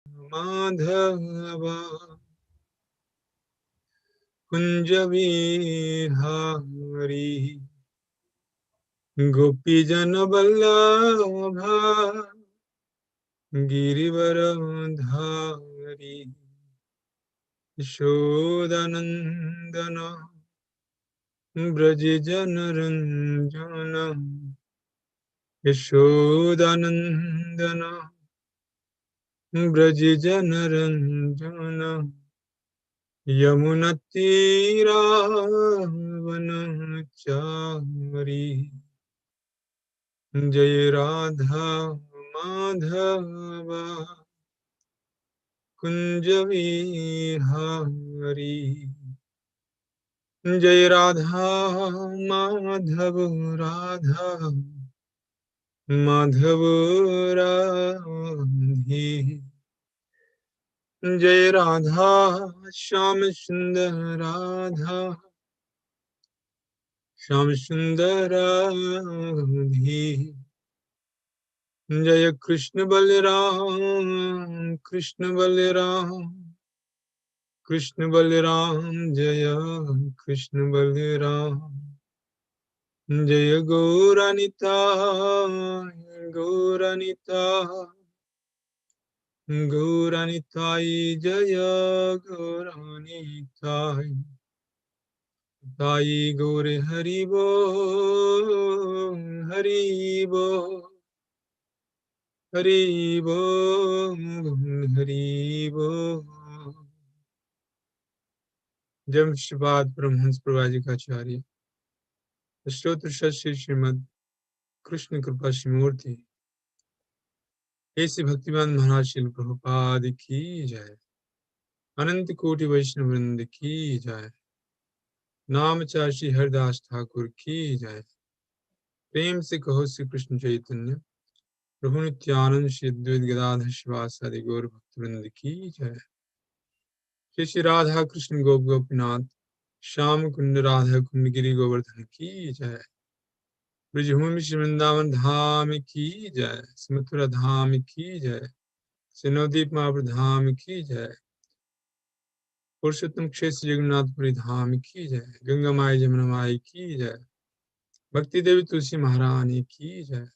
माधव कुंज विहारी गोपीजन वल्लभ गिरिवरधारी यशोदानंदन ब्रज जनरंजन यशोदानंदन ब्रज जनरंजन यमुनतीरावनचारी जय राधा माधव कुंज विहारी जय राधा माधव राधा माधव राधे जय राधा श्याम सुंदर राधा श्याम सुंदर राधे जय कृष्ण बलराम कृष्ण बलराम कृष्ण बलराम जय कृष्ण बलराम जय गौरानिताय गौरानिताय गौरानिताय जय गौरानिताय ताई गौरे हरि बोल हरि बोल हरि बोल हरि बोल। जब श्रीपाद परमहंस प्रवाचिकाचार्य स्तोत्र श्री श्रीमद कृष्ण कृपा श्रीमूर्ति ऐसे भक्तिमान महाराज श्रील प्रभुपाद की जय। अनंत कोटि वैष्णव वृंद की जय। नामचार श्री हरिदास ठाकुर की जय। प्रेम से कहो श्री कृष्ण चैतन्य प्रभु नित्यानंद श्री अद्वैत गदाधर शिवासादि गौर भक्तवृंद की जय। श्री श्री राधा कृष्ण गोप गोपीनाथ श्याम कुंड राधा कुंड गिरि गोवर्धन की जय। ब्रजभूमि श्री वृंदावन धाम की जय। श्री मथुरा धाम की जय। श्री नवदीप महापुर धाम की जय। पुरुषोत्तम क्षेत्र जगन्नाथपुरी धाम की जय। गंगा माई जमुना माई की जय। भक्ति देवी तुलसी महारानी की जय।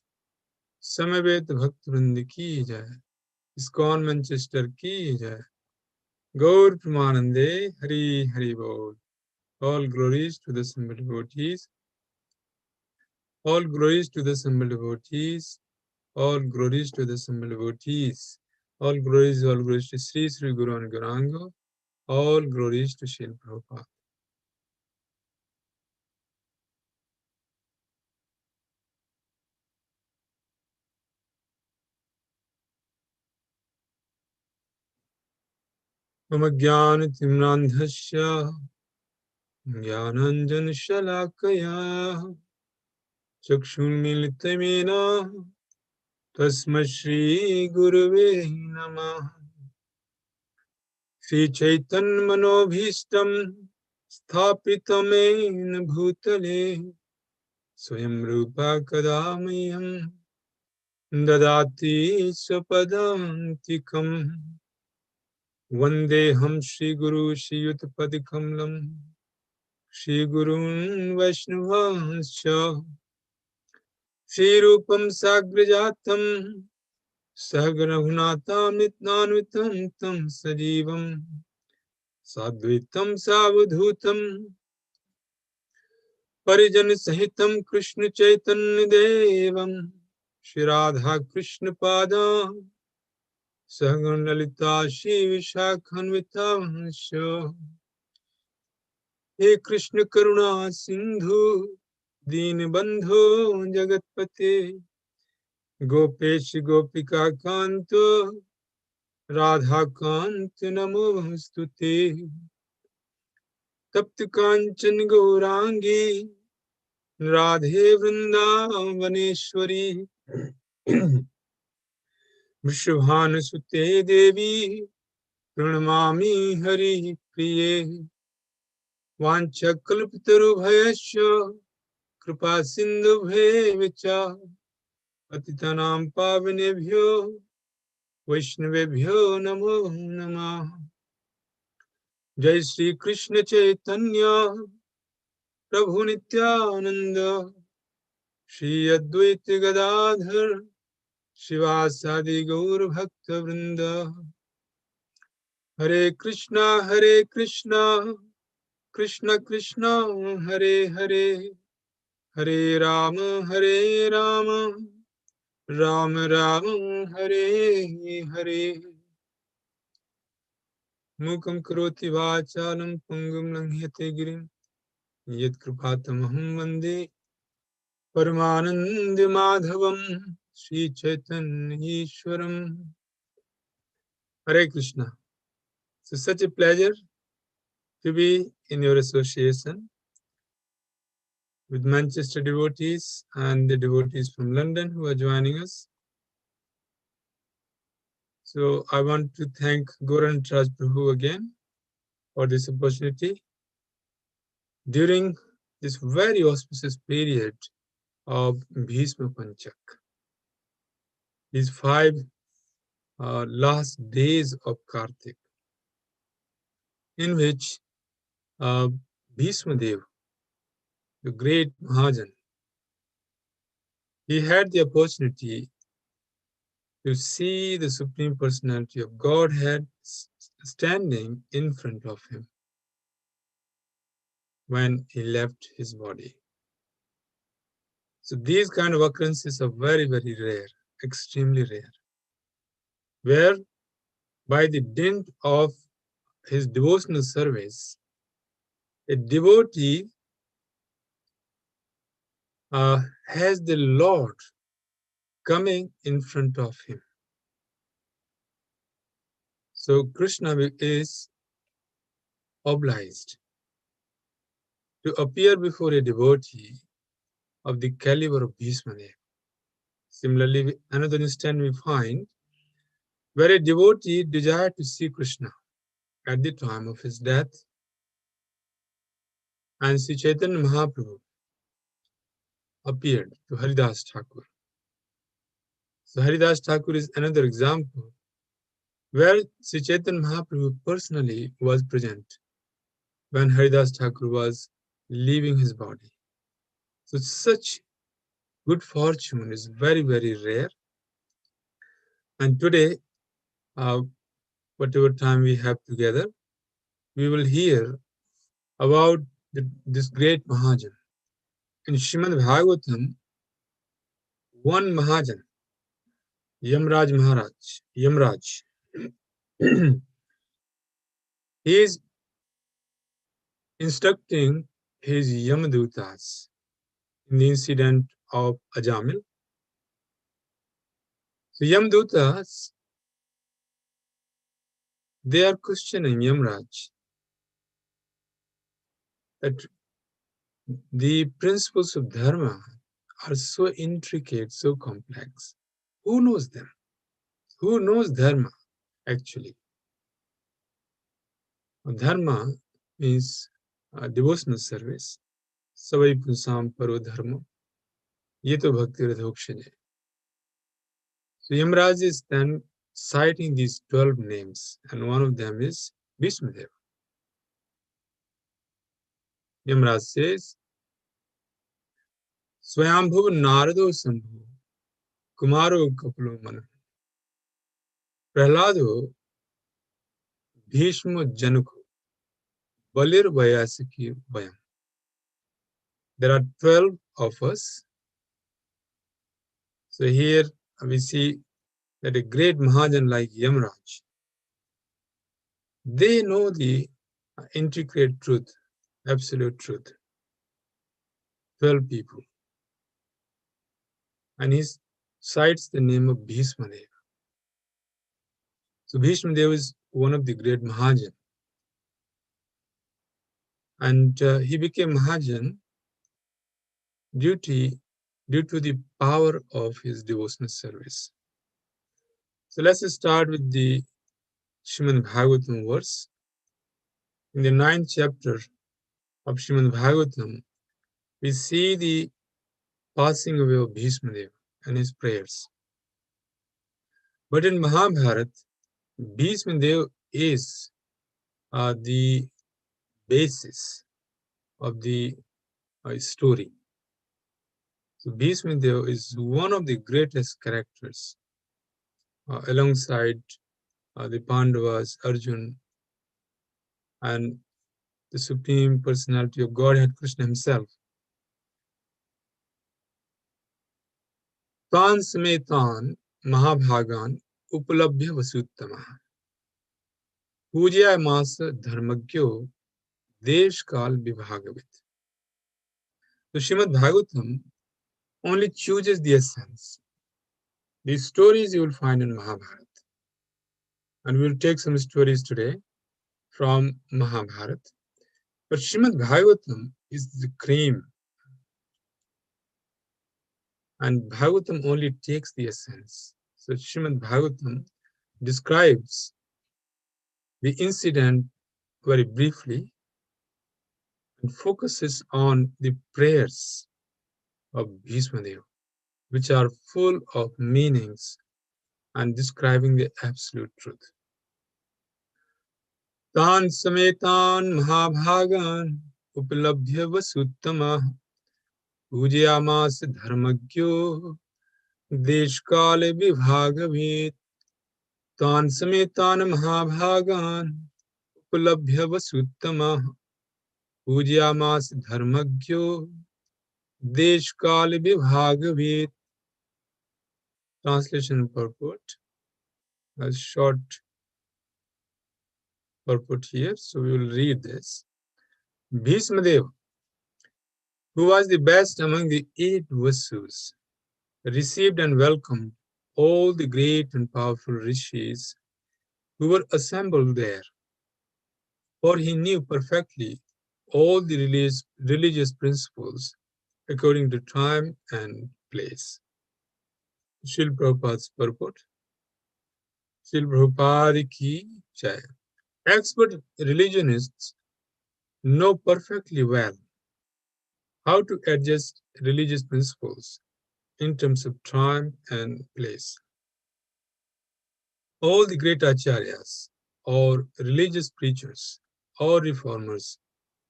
समवेत भक्त वृंद की जय। इस्कॉन मैनचेस्टर की जय। गौर प्रेमानंदे हरि हरि बोल। All glories to the assembled devotees. All glories to the assembled devotees. All glories to the assembled devotees. All glories to Sri Sri Guru and Gauranga. All glories to Srila Prabhupada. Mama Jnana Timrandhasya Jnananjana Shalakaya Chakshunmilitamena Tasma Shri Gurave Namah. Shri Chaitanya Manobhishtam Sthapitamena Bhutale Swayam Rupa Kadamyam Dadati Swapadantikam Vandeham Shri Guru Shri Yutpadikamalam Shri Gurun Vaishnavascha Shri Rupam Sagrajatam Sagrahunata Mitnanvitam Tam Sajivam Sadvitam Savadhutam Parijan Sahitam Krishna Chaitanya Devam Shri Radha Krishna Pada Sagan Lalita Shri Vishakhanvita He Krishna Karuna Sindhu Deenbandhu Jagatpate Gopesh Gopika Kanto Radha Kant Namostute Tapt Kanchan Gaurangi Radhe Vrindavaneshwari Vrishabhanasute Devi Pranamami Hari Priye Vanchakalpatarubhayasya Kripa Sindhubhe Vicha Patitanam Pavanebhyo Vaishnavebhyo Namo Namah. Jai Shri Krishna Chaitanya Prabhu Nityananda Shri Advaita Gadadhar Shivasadi Gaur Bhakta Vrinda. Hare Krishna Krishna Krishna Hare Hare, Hare Rama Rama Rama Hare Hare. Mukam karoti vachalam pungam langhate girim yat kripatamaham vande Paramanand Madhavam Sri Chaitanya Ishwaram. Hare Krishna. So such a pleasure to be in your association with Manchester devotees and the devotees from London who are joining us. So I want to thank Goran Raj Prabhu again for this opportunity. During this very auspicious period of Bhishma Panchak, these 5 last days of Kartik, in which Bhishma Dev, the great Mahajan, he had the opportunity to see the Supreme Personality of Godhead standing in front of him when he left his body. So these kind of occurrences are very, very rare, extremely rare, where by the dint of his devotional service, a devotee has the Lord coming in front of him. So Krishna is obliged to appear before a devotee of the caliber of Bhishma Dev. Similarly, another instance we find where a devotee desired to see Krishna at the time of his death, and Sri Chaitanya Mahaprabhu appeared to Haridas Thakur. So Haridas Thakur is another example where Sri Chaitanya Mahaprabhu personally was present when Haridas Thakur was leaving his body. So such good fortune is very, very rare. And today, whatever time we have together, we will hear about this great Mahajan. In Srimad Bhagavatam, one Mahajan, Yamraj, he is instructing his Yamadutas in the incident of Ajamil. So Yamadutas, they are questioning Yamraj that the principles of dharma are so intricate, so complex. Who knows them? Who knows dharma actually? Dharma means devotional service. Savai punsam paro dharma. Ye to bhakti radhokshane. So Yamraj is then citing these 12 names, and one of them is Bhishma Dev. Yamraj says, Swayambhuv Narado Sambhu Kumaro Kapalo Manu Prahlado Bhishma Januko Balir Vayasiki Vayam. There are 12 of us. So here we see that a great Mahajan like Yamraj, they know the intricate truth, absolute truth. 12 people. And he cites the name of Bhishma Dev. So Bhishma Dev is one of the great Mahajan. And he became Mahajan due to the power of his devotional service. So let's start with the Srimad Bhagavatam verse. In the 9th chapter of Srimad Bhagavatam, we see the passing away of Bhishma Dev and his prayers. But in Mahabharata, Bhishma Dev is the basis of the story. So Bhishma Dev is one of the greatest characters alongside the Pandavas, Arjun, and the Supreme Personality of Godhead Krishna himself. Tan Sametan Mahabhagan Upalabhya Vasuttama Pujya Masa Dharmagyo Desh Kal Vibhagavit. So Srimad Bhagavatam only chooses the essence. These stories you will find in Mahabharata. And we'll take some stories today from Mahabharata. But Srimad Bhagavatam is the cream. And Bhagavatam only takes the essence. So Srimad Bhagavatam describes the incident very briefly and focuses on the prayers of Bhishma Dev, which are full of meanings and describing the absolute truth. Tan sametan mahabhagan upalabhya vasuttama pujayamas dharmagyo deshkale vibhagavet. Tan sametan mahabhagan upalabhya vasuttama pujayamas dharmagyo deshkale vibhagavet. Translation purport. A short purport here, so we will read this. Bhishma Dev, who was the best among the 8 Vasus, received and welcomed all the great and powerful rishis who were assembled there, for he knew perfectly all the religious principles according to time and place. Srila Prabhupada's purport. Srila Prabhupada ki jai. Expert religionists know perfectly well how to adjust religious principles in terms of time and place. All the great acharyas or religious preachers or reformers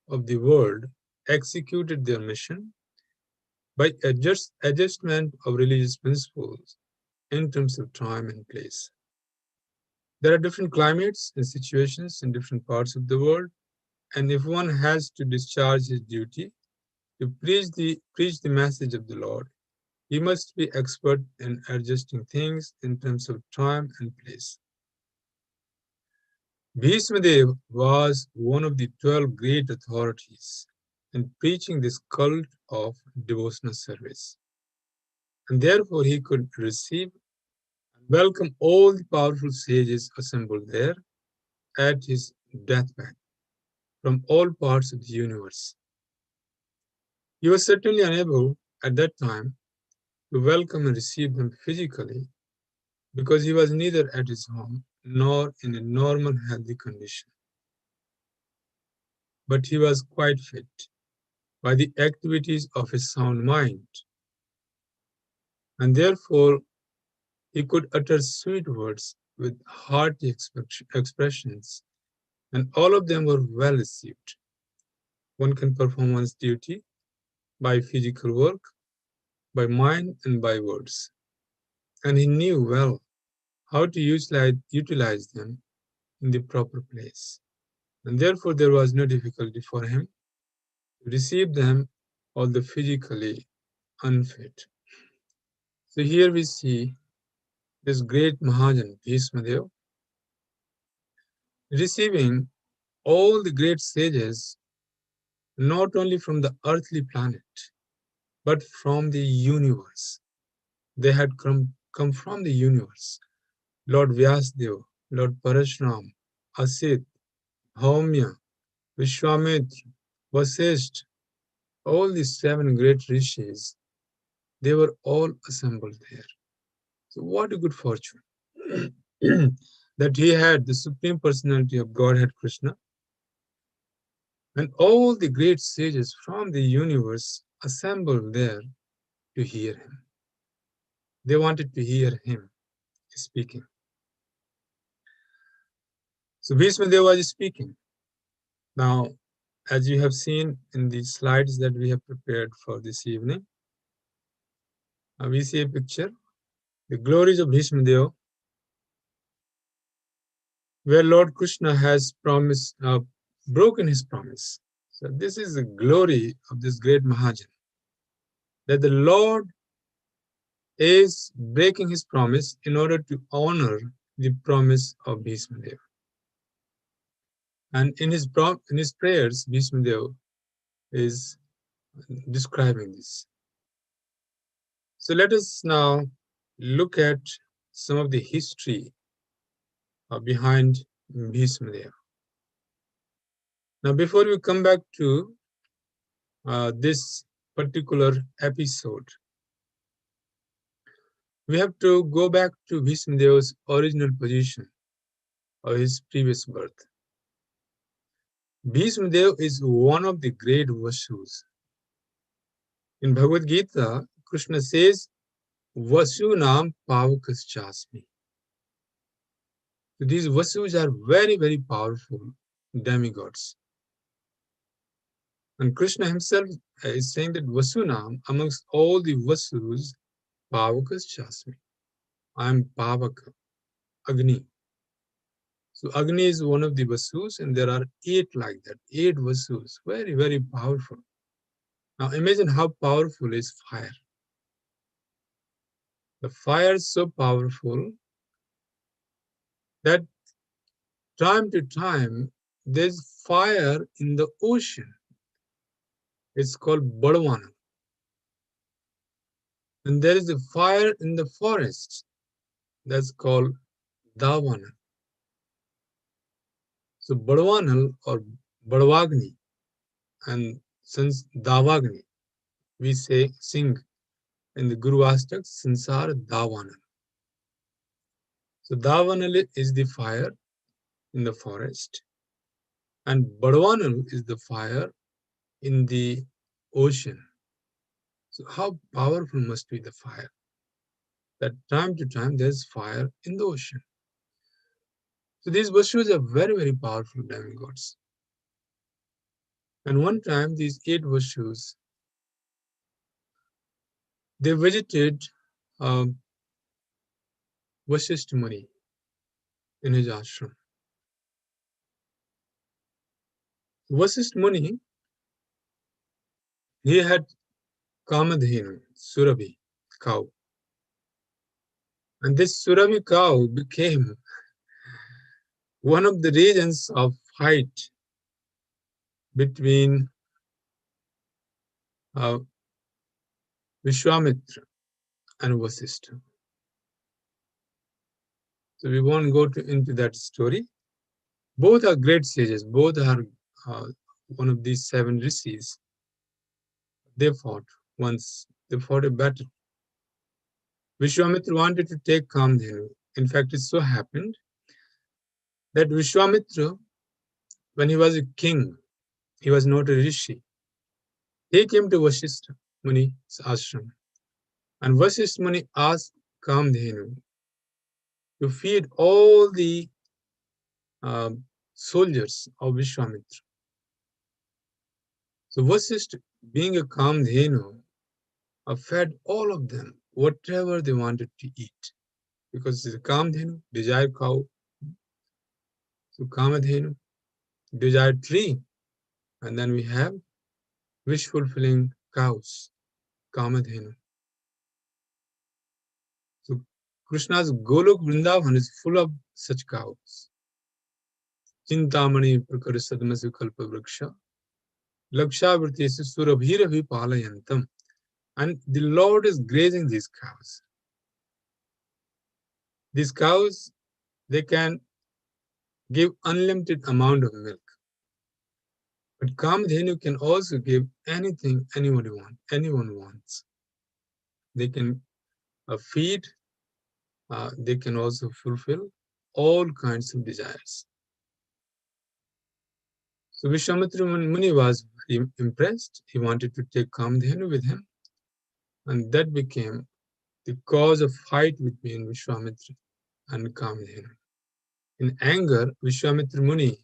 of the world executed their mission by adjustment of religious principles in terms of time and place. There are different climates and situations in different parts of the world, and if one has to discharge his duty to preach the message of the Lord, he must be expert in adjusting things in terms of time and place. Bhishma Dev was one of the 12 great authorities in preaching this cult of devotional service. And therefore he could receive and welcome all the powerful sages assembled there at his deathbed from all parts of the universe. He was certainly unable at that time to welcome and receive them physically because he was neither at his home nor in a normal healthy condition. But he was quite fit by the activities of his sound mind, and therefore he could utter sweet words with hearty expressions, and all of them were well received. One can perform one's duty by physical work, by mind, and by words. And he knew well how to utilize them in the proper place. And therefore there was no difficulty for him to receive them, although physically unfit. So here we see this great Mahajan, Bhishma Dev, receiving all the great sages, not only from the earthly planet, but from the universe. They had come from the universe. Lord Vyasdev, Lord Parashuram, Asit, Bhaumya, Vishwamitra, Vasisht, all these 7 great rishis, they were all assembled there. So what a good fortune that he had the Supreme Personality of Godhead Krishna and all the great sages from the universe assembled there to hear him. They wanted to hear him speaking. So Bhishma Dev was speaking. Now, as you have seen in the slides that we have prepared for this evening, we see a picture, the glories of Bhishma Dev, where Lord Krishna has promised, broken his promise. So this is the glory of this great Mahajan, that the Lord is breaking his promise in order to honor the promise of Bhishma Dev. And in his prayers, Bhishma Dev is describing this. So let us now look at some of the history behind Bhishma Dev. Now, before we come back to this particular episode, we have to go back to Bhishma Dev's original position or his previous birth. Bhishma Dev is one of the great Vasus. In Bhagavad Gita, Krishna says, Vasunam Pavakas Chasmi. So these Vasus are very, very powerful demigods. And Krishna himself is saying that Vasunam, amongst all the Vasus, Pavakas Chasmi. I am Pavaka, Agni. So Agni is one of the Vasus, and there are 8 like that, 8 Vasus, very, very powerful. Now imagine how powerful is fire. The fire is so powerful that time to time there's fire in the ocean. It's called Badwana. And there is a fire in the forest that's called Davana. So Badwanal or Badwagni, and since Davagni, we sing in the Guru Astak, Sansar Davanal. So Davanal is the fire in the forest, and Badwanal is the fire in the ocean. So how powerful must be the fire? That time to time there's fire in the ocean. So these Vashus are very, very powerful demigods. And one time these 8 Vashus, they visited Vasishtha Muni in his ashram. Vasishtha Muni, he had Kamadhenu, Surabhi, cow. And this Surabhi cow became one of the reasons of fight between Vishwamitra and Vasishtha. So we won't go into that story. Both are great sages. Both are one of these 7 rishis. They fought once. They fought a battle. Vishwamitra wanted to take Kamdhenu. In fact, it so happened that Vishwamitra, when he was a king, he was not a rishi. He came to Vasishtha Muni's ashram. And Vasishtha Muni asked Kamdhenu to feed all the soldiers of Vishwamitra. So Vasishtha, being a Kamdhenu, fed all of them whatever they wanted to eat. Because the Kamdhenu, desired cow. So Kamadhenu, desired tree. And then we have wish-fulfilling cows, Kamadhenu. So Krishna's Golok Vrindavan is full of such cows. Chintamani Prakara Sadmasi Kalpa Vriksha, Lakshavrti Surabhira Vipalayantam. And the Lord is grazing these cows. These cows, they can give unlimited amount of milk. But Kamadhenu can also give anything anyone wants. They can feed, they can also fulfill all kinds of desires. So Vishwamitra Muni was very impressed. He wanted to take Kamadhenu with him. And that became the cause of fight between Vishwamitra and Kamadhenu. In anger, Vishwamitra Muni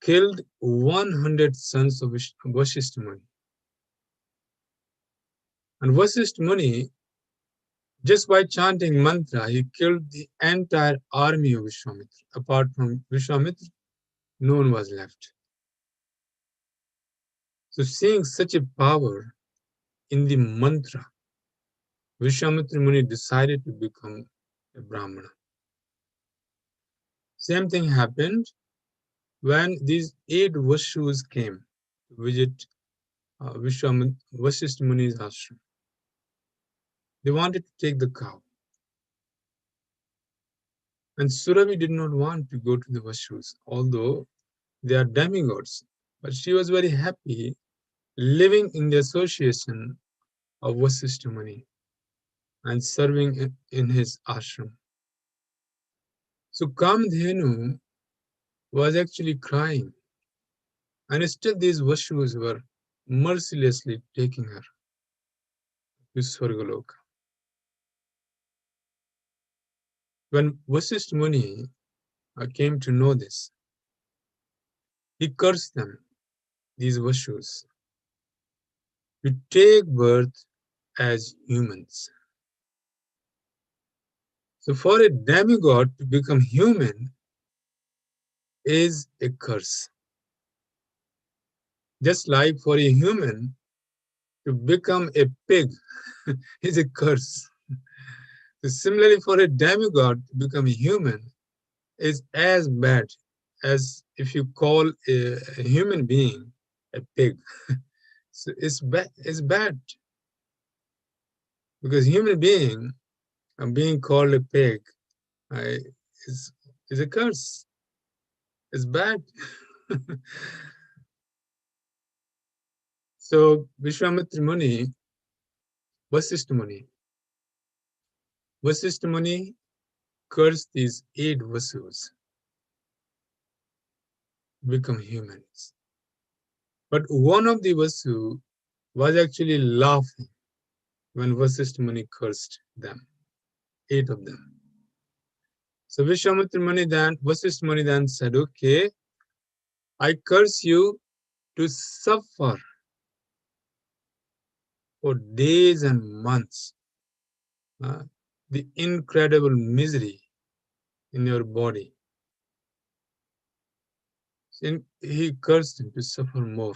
killed 100 sons of Vasishtha Muni. And Vasishtha Muni, just by chanting mantra, he killed the entire army of Vishwamitra. Apart from Vishwamitra, no one was left. So seeing such a power in the mantra, Vishwamitra Muni decided to become a Brahmana. Same thing happened when these 8 Vashus came to visit Vasishtha Muni's ashram. They wanted to take the cow. And Surabhi did not want to go to the Vashus, although they are demigods. But she was very happy living in the association of Vasishtha Muni and serving in his ashram. So Kamdhenu was actually crying, and still these Vashus were mercilessly taking her to Swargaloka. When Vasishtha Muni came to know this, he cursed them, these Vashus, to take birth as humans. So for a demigod to become human is a curse. Just like for a human to become a pig is a curse. So similarly, for a demigod to become a human is as bad as if you call a human being a pig. So it's bad because human being being called a pig is a curse. It's bad. So Vishwamitra Muni, Vasishtha Muni cursed these 8 Vasus become humans. But one of the Vasu was actually laughing when Vasishtha Muni cursed them, 8 of them. So Vishwamitra Muni Vasishtha Muni then said, okay, I curse you to suffer for days and months the incredible misery in your body. And he cursed him to suffer more.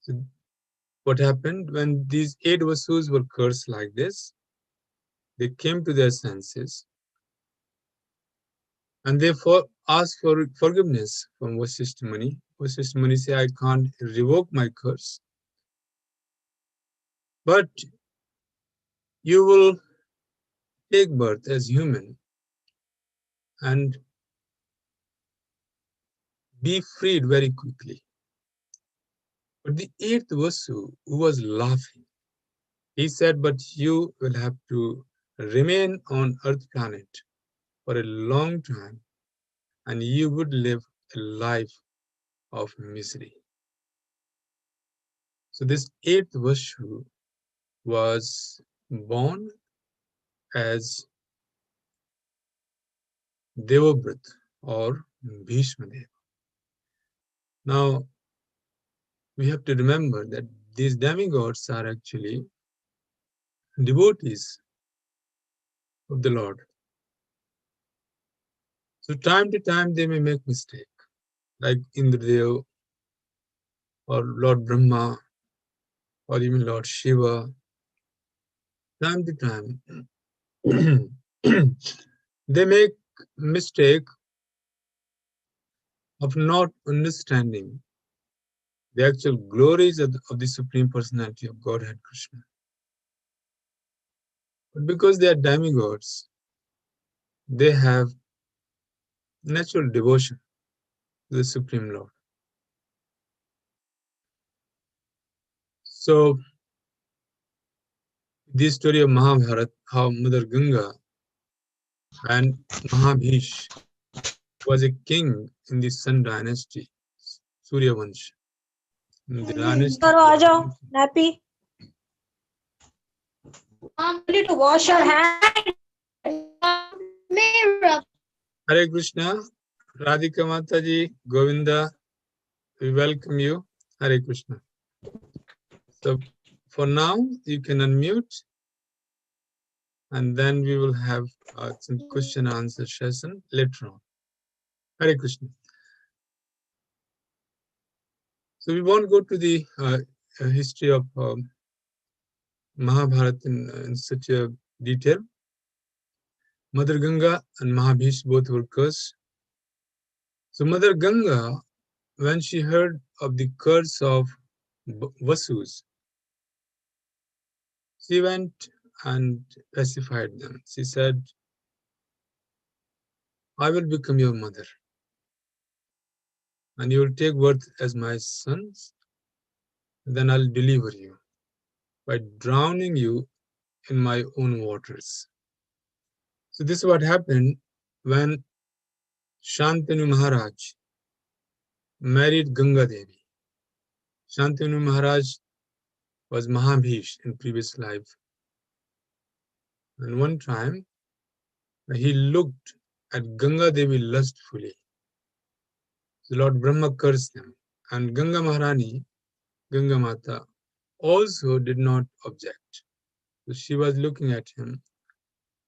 So what happened when these 8 Vasus were cursed like this? They came to their senses and they asked for forgiveness from Vasishtha Muni. Vasishtha Muni said, I can't revoke my curse, but you will take birth as human and be freed very quickly. But the 8th Vasu, who was laughing, he said, but you will have to remain on Earth planet for a long time and you would live a life of misery. So this 8th Vasu was born as Devabrat or Bhishma Dev. Now, we have to remember that these demigods are actually devotees of the Lord. So time to time they may make mistake, like Indradev or Lord Brahma or even Lord Shiva. Time to time they make mistake of not understanding the actual glories of the Supreme Personality of Godhead Krishna. But because they are demigods, they have natural devotion to the Supreme Lord. So, this story of Mahabharata, how Mother Ganga and Mahabhish was a king in the Sun dynasty, Surya Vansh. The dynasty. Nappy. Mom, you need to wash your hand. Hare Krishna, Radhika Mataji, Govinda, we welcome you. Hare Krishna. So for now, you can unmute, and then we will have some question and answer session later on. Hare Krishna. So we won't go to the history of Mahabharata in such a detail. Mother Ganga and Mahabhish both were cursed. So Mother Ganga, when she heard of the curse of Vasus, she went and pacified them. She said, I will become your mother, and you will take birth as my sons, and then I'll deliver you by drowning you in my own waters. So this is what happened when Shantanu Maharaj married Gangadevi. Shantanu Maharaj was Mahabhish in previous life. And one time, he looked at Gangadevi lustfully. The Lord Brahma cursed him. And Ganga Maharani, Ganga Mata, also did not object. So she was looking at him,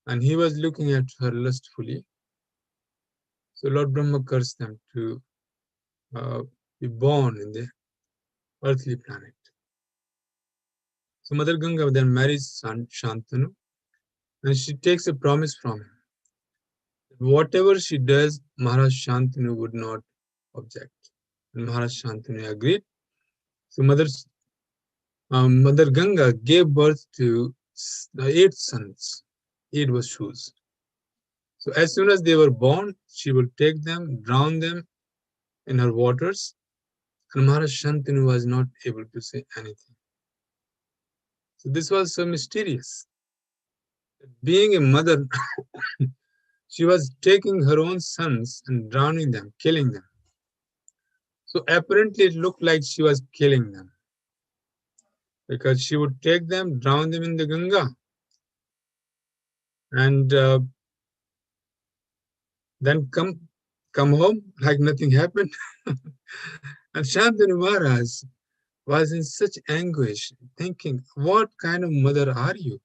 and he was looking at her lustfully. So Lord Brahma cursed them to be born in the earthly planet. So Mother Ganga then marries Shantanu, and she takes a promise from him. Whatever she does, Maharaj Shantanu would not object. And Maharaj Shantanu agreed. So Mother Ganga gave birth to 8 sons, 8 Vashus. So as soon as they were born, she would take them, drown them in her waters, and Maharaj Shantanu was not able to say anything. So this was so mysterious. Being a mother, she was taking her own sons and drowning them, killing them. So apparently it looked like she was killing them, because she would take them, drown them in the Ganga, and then come home like nothing happened. And Shantanu Maharaj was in such anguish, thinking, what kind of mother are you?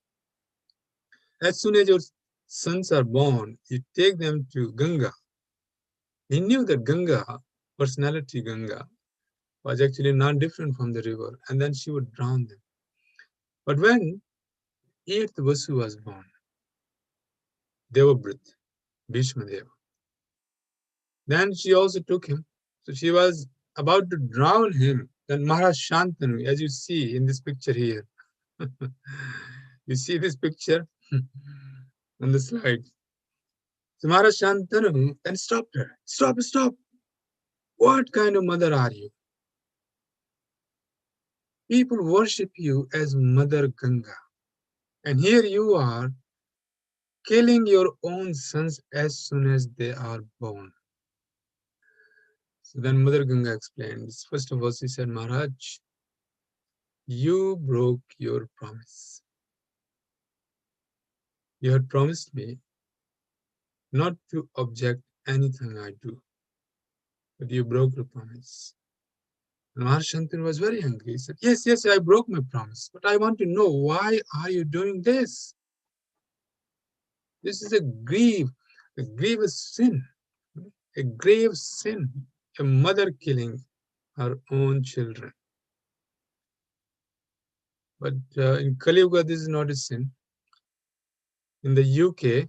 As soon as your sons are born, you take them to Ganga. He knew that Ganga, personality Ganga, was actually not different from the river, and then she would drown them. But when 8th Vasu was born, Devabrit, Bhishma Dev, then she also took him. So she was about to drown him. Then Maharaj Shantanu, as you see in this picture here, you see this picture on the slide. So Maharaj Shantanu then stopped her. Stop, stop. What kind of mother are you? People worship you as Mother Ganga. And here you are killing your own sons as soon as they are born. So then Mother Ganga explained. First of all, she said, Maharaj, you broke your promise. You had promised me not to object anything I do, but you broke your promise. And Maharaj Shantanu was very angry. He said, yes, yes, I broke my promise, but I want to know, why are you doing this? This is a grievous sin, a grave sin, a mother killing her own children. But in Kali Yuga, this is not a sin. In the UK,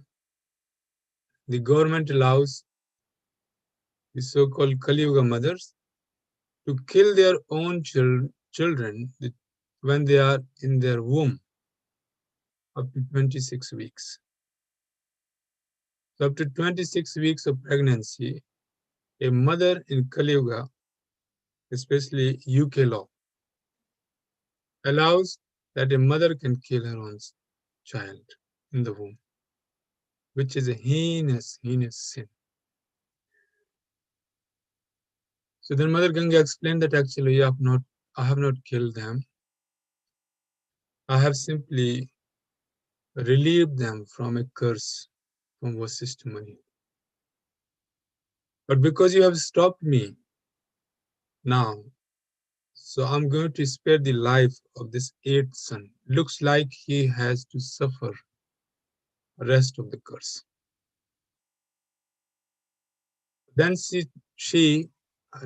the government allows the so-called Kali Yuga mothers to kill their own children when they are in their womb up to 26 weeks. So up to 26 weeks of pregnancy, a mother in Kali Yuga, especially UK law, allows that a mother can kill her own child in the womb, which is a heinous sin. So then Mother Ganga explained that actually I have not killed them. I have simply relieved them from a curse from Vasishtha Muni. But because you have stopped me now, so I'm going to spare the life of this eighth son. Looks like he has to suffer the rest of the curse. Then she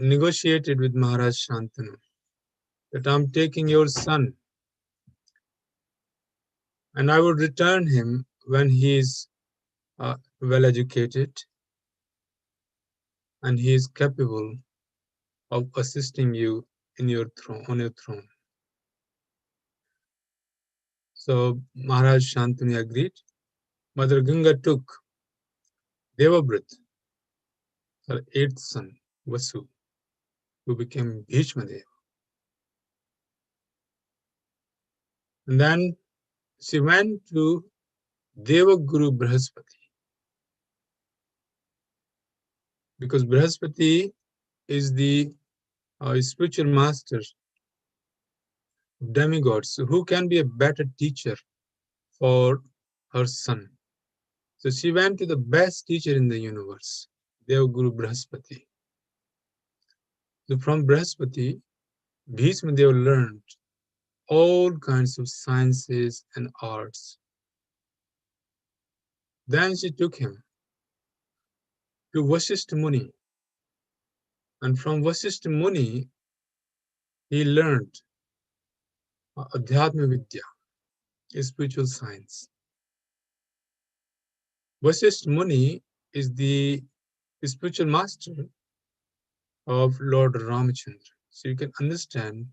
negotiated with Maharaj Shantanu that I'm taking your son and I would return him when he is well educated and he is capable of assisting you in your throne, on your throne. So Maharaj Shantanu agreed. Mother Ganga took Devabrat, her eighth son, Vasu, who became Bhishma Dev. And then she went to Devaguru Brihaspati, because Brihaspati is the spiritual master of demigods. So who can be a better teacher for her son? So she went to the best teacher in the universe, Devaguru Brihaspati. So from Brihaspati, Bhishma Dev learned all kinds of sciences and arts. Then she took him to Vasishtha Muni, and from Vasishtha Muni, he learned Adhyatma Vidya, a spiritual science. Vasishtha Muni is the spiritual master of Lord Ramachandra. So you can understand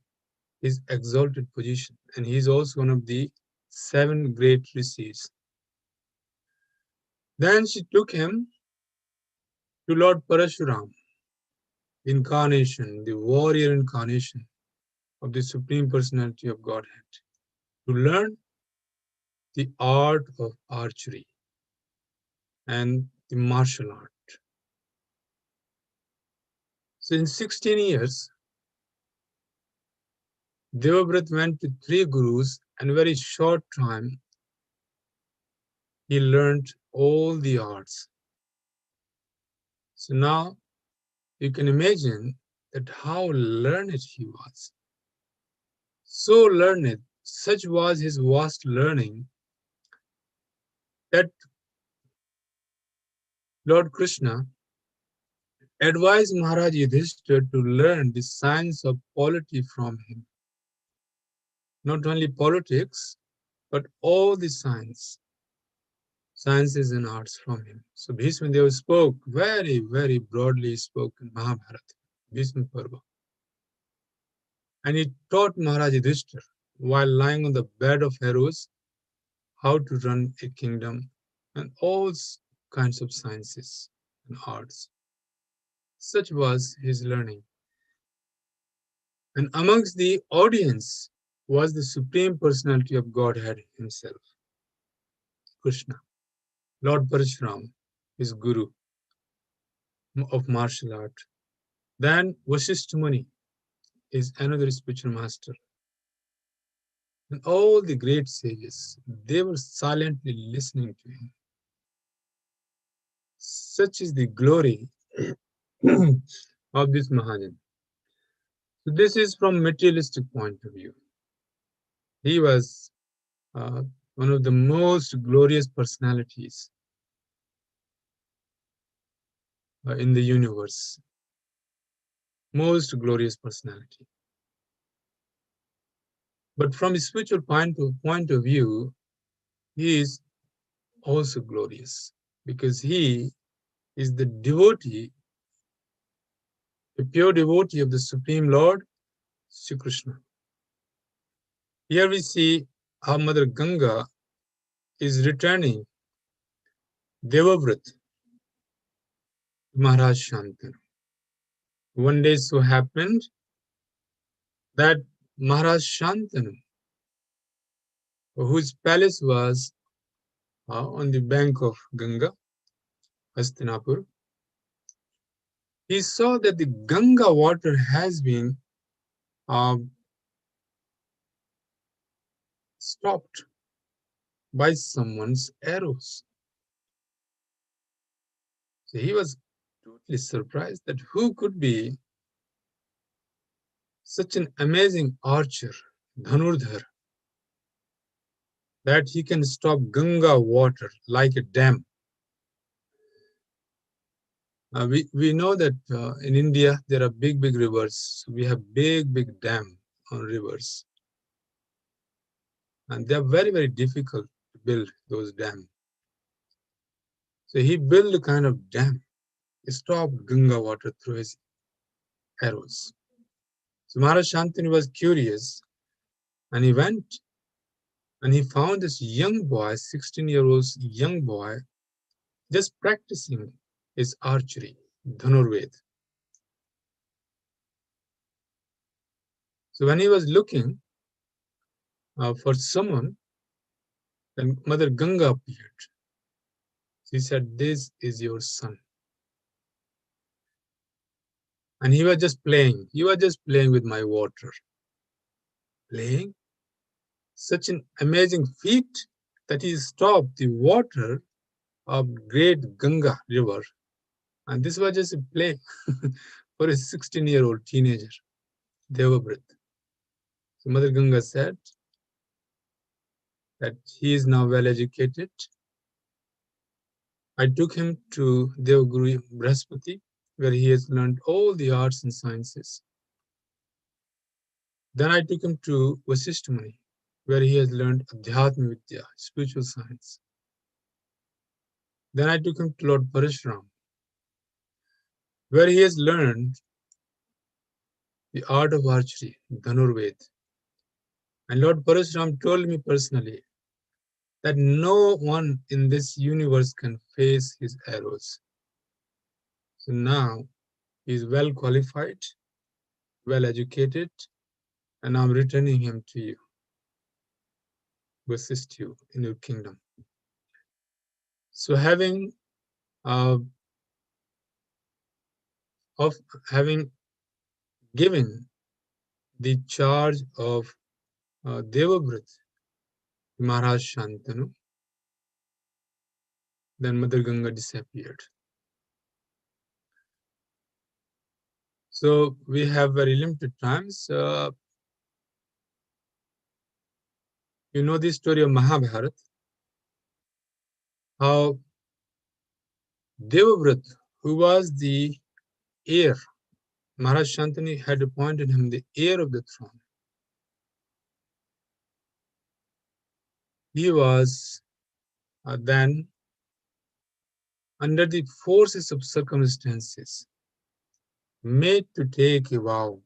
his exalted position, and he is also one of the 7 great rishis. Then she took him to Lord Parashuram, incarnation, the warrior incarnation of the Supreme Personality of Godhead, to learn the art of archery and the martial art. So in 16 years, Devabrat went to 3 gurus, and in a very short time, he learned all the arts. So now you can imagine that how learned he was. So learned, such was his vast learning, that Lord Krishna advised Maharaj Yudhishthira to learn the science of polity from him. Not only politics, but all the sciences and arts from him. So Bhishma Dev spoke very, very broadly, spoke in Mahabharata, Bhishma Parva. And he taught Maharaj Yudhishthira, while lying on the bed of arrows, how to run a kingdom and all kinds of sciences and arts. Such was his learning. And amongst the audience was the Supreme Personality of Godhead himself, Krishna, Lord Parashuram, his guru of martial art. Then Vasishtha Muni is another spiritual master. And all the great sages, they were silently listening to him. Such is the glory of this Mahajan. So this is from materialistic point of view. He was one of the most glorious personalities in the universe. Most glorious personality. But from a spiritual point of view, he is also glorious, because he is the devotee, the pure devotee of the Supreme Lord, Sri Krishna. Here we see how Mother Ganga is returning Devavrat to Maharaj Shantanu. One day so happened that Maharaj Shantanu, whose palace was on the bank of Ganga, Hastinapur, he saw that the Ganga water has been stopped by someone's arrows. So he was totally surprised that who could be such an amazing archer, Dhanurdhar, that he can stop Ganga water like a dam. We know that in India there are big rivers. We have big dam on rivers, and they are very difficult to build those dams. So he built a kind of dam. He stopped Ganga water through his arrows. So Maharaj Shantanu was curious, and he went and he found this young boy, 16-year-old young boy, just practicing his archery, Dhanurved. So when he was looking for someone, then Mother Ganga appeared. She said, "This is your son." And he was just playing. He was just playing with my water. Playing? Such an amazing feat that he stopped the water of great Ganga river. And this was just a play for a 16-year-old teenager, Devabrit. So Mother Ganga said that he is now well educated. I took him to Devaguru Brahaspati, where he has learned all the arts and sciences. Then I took him to Vasishtha Muni, where he has learned Adhyatma Vidya, spiritual science. Then I took him to Lord Parashuram, where he has learned the art of archery, Dhanurved. And Lord Parashuram told me personally that no one in this universe can face his arrows. So now he is well qualified, well educated, and I'm returning him to you to assist you in your kingdom. So having given the charge of Devabrit to Maharaj Shantanu, then Mother Ganga disappeared. So we have very limited times. You know the story of Mahabharata, how Devabrit, who was the heir, Maharaj Shantanu had appointed him the heir of the throne. He was then, under the forces of circumstances, made to take a vow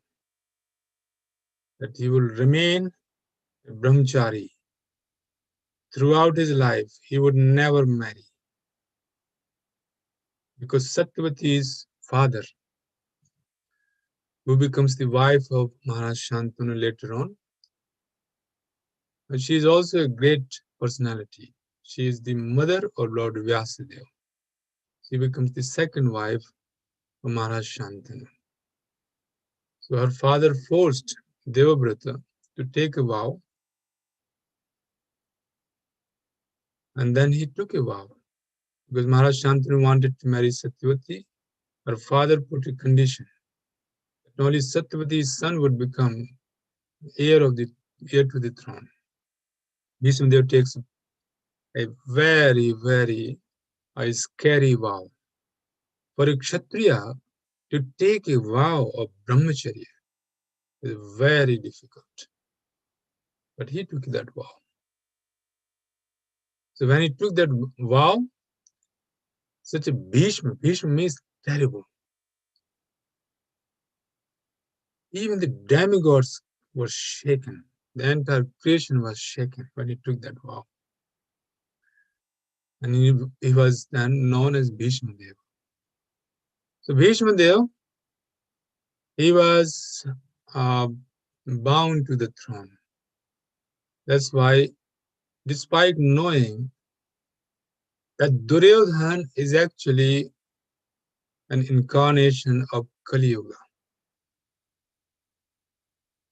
that he will remain a brahmachari throughout his life. He would never marry, because Satyavati's father, who becomes the wife of Maharaj Shantanu later on, she is also a great personality. She is the mother of Lord Vyasadeva. She becomes the second wife of Maharaj Shantanu. So her father forced Devabrata to take a vow, and then he took a vow. Because Maharaj Shantanu wanted to marry Satyavati, her father put a condition that only Satyavati's son would become heir to the throne. Bhishma Dev takes a very scary vow. For a Kshatriya to take a vow of brahmacharya is very difficult. But he took that vow. So when he took that vow, such a Bhishma means terrible. Even the demigods were shaken. The entire creation was shaken when he took that vow. And he was then known as Bhishma Dev. So Bhishma Dev, he was bound to the throne. That's why, despite knowing that Duryodhan is actually an incarnation of Kali Yuga,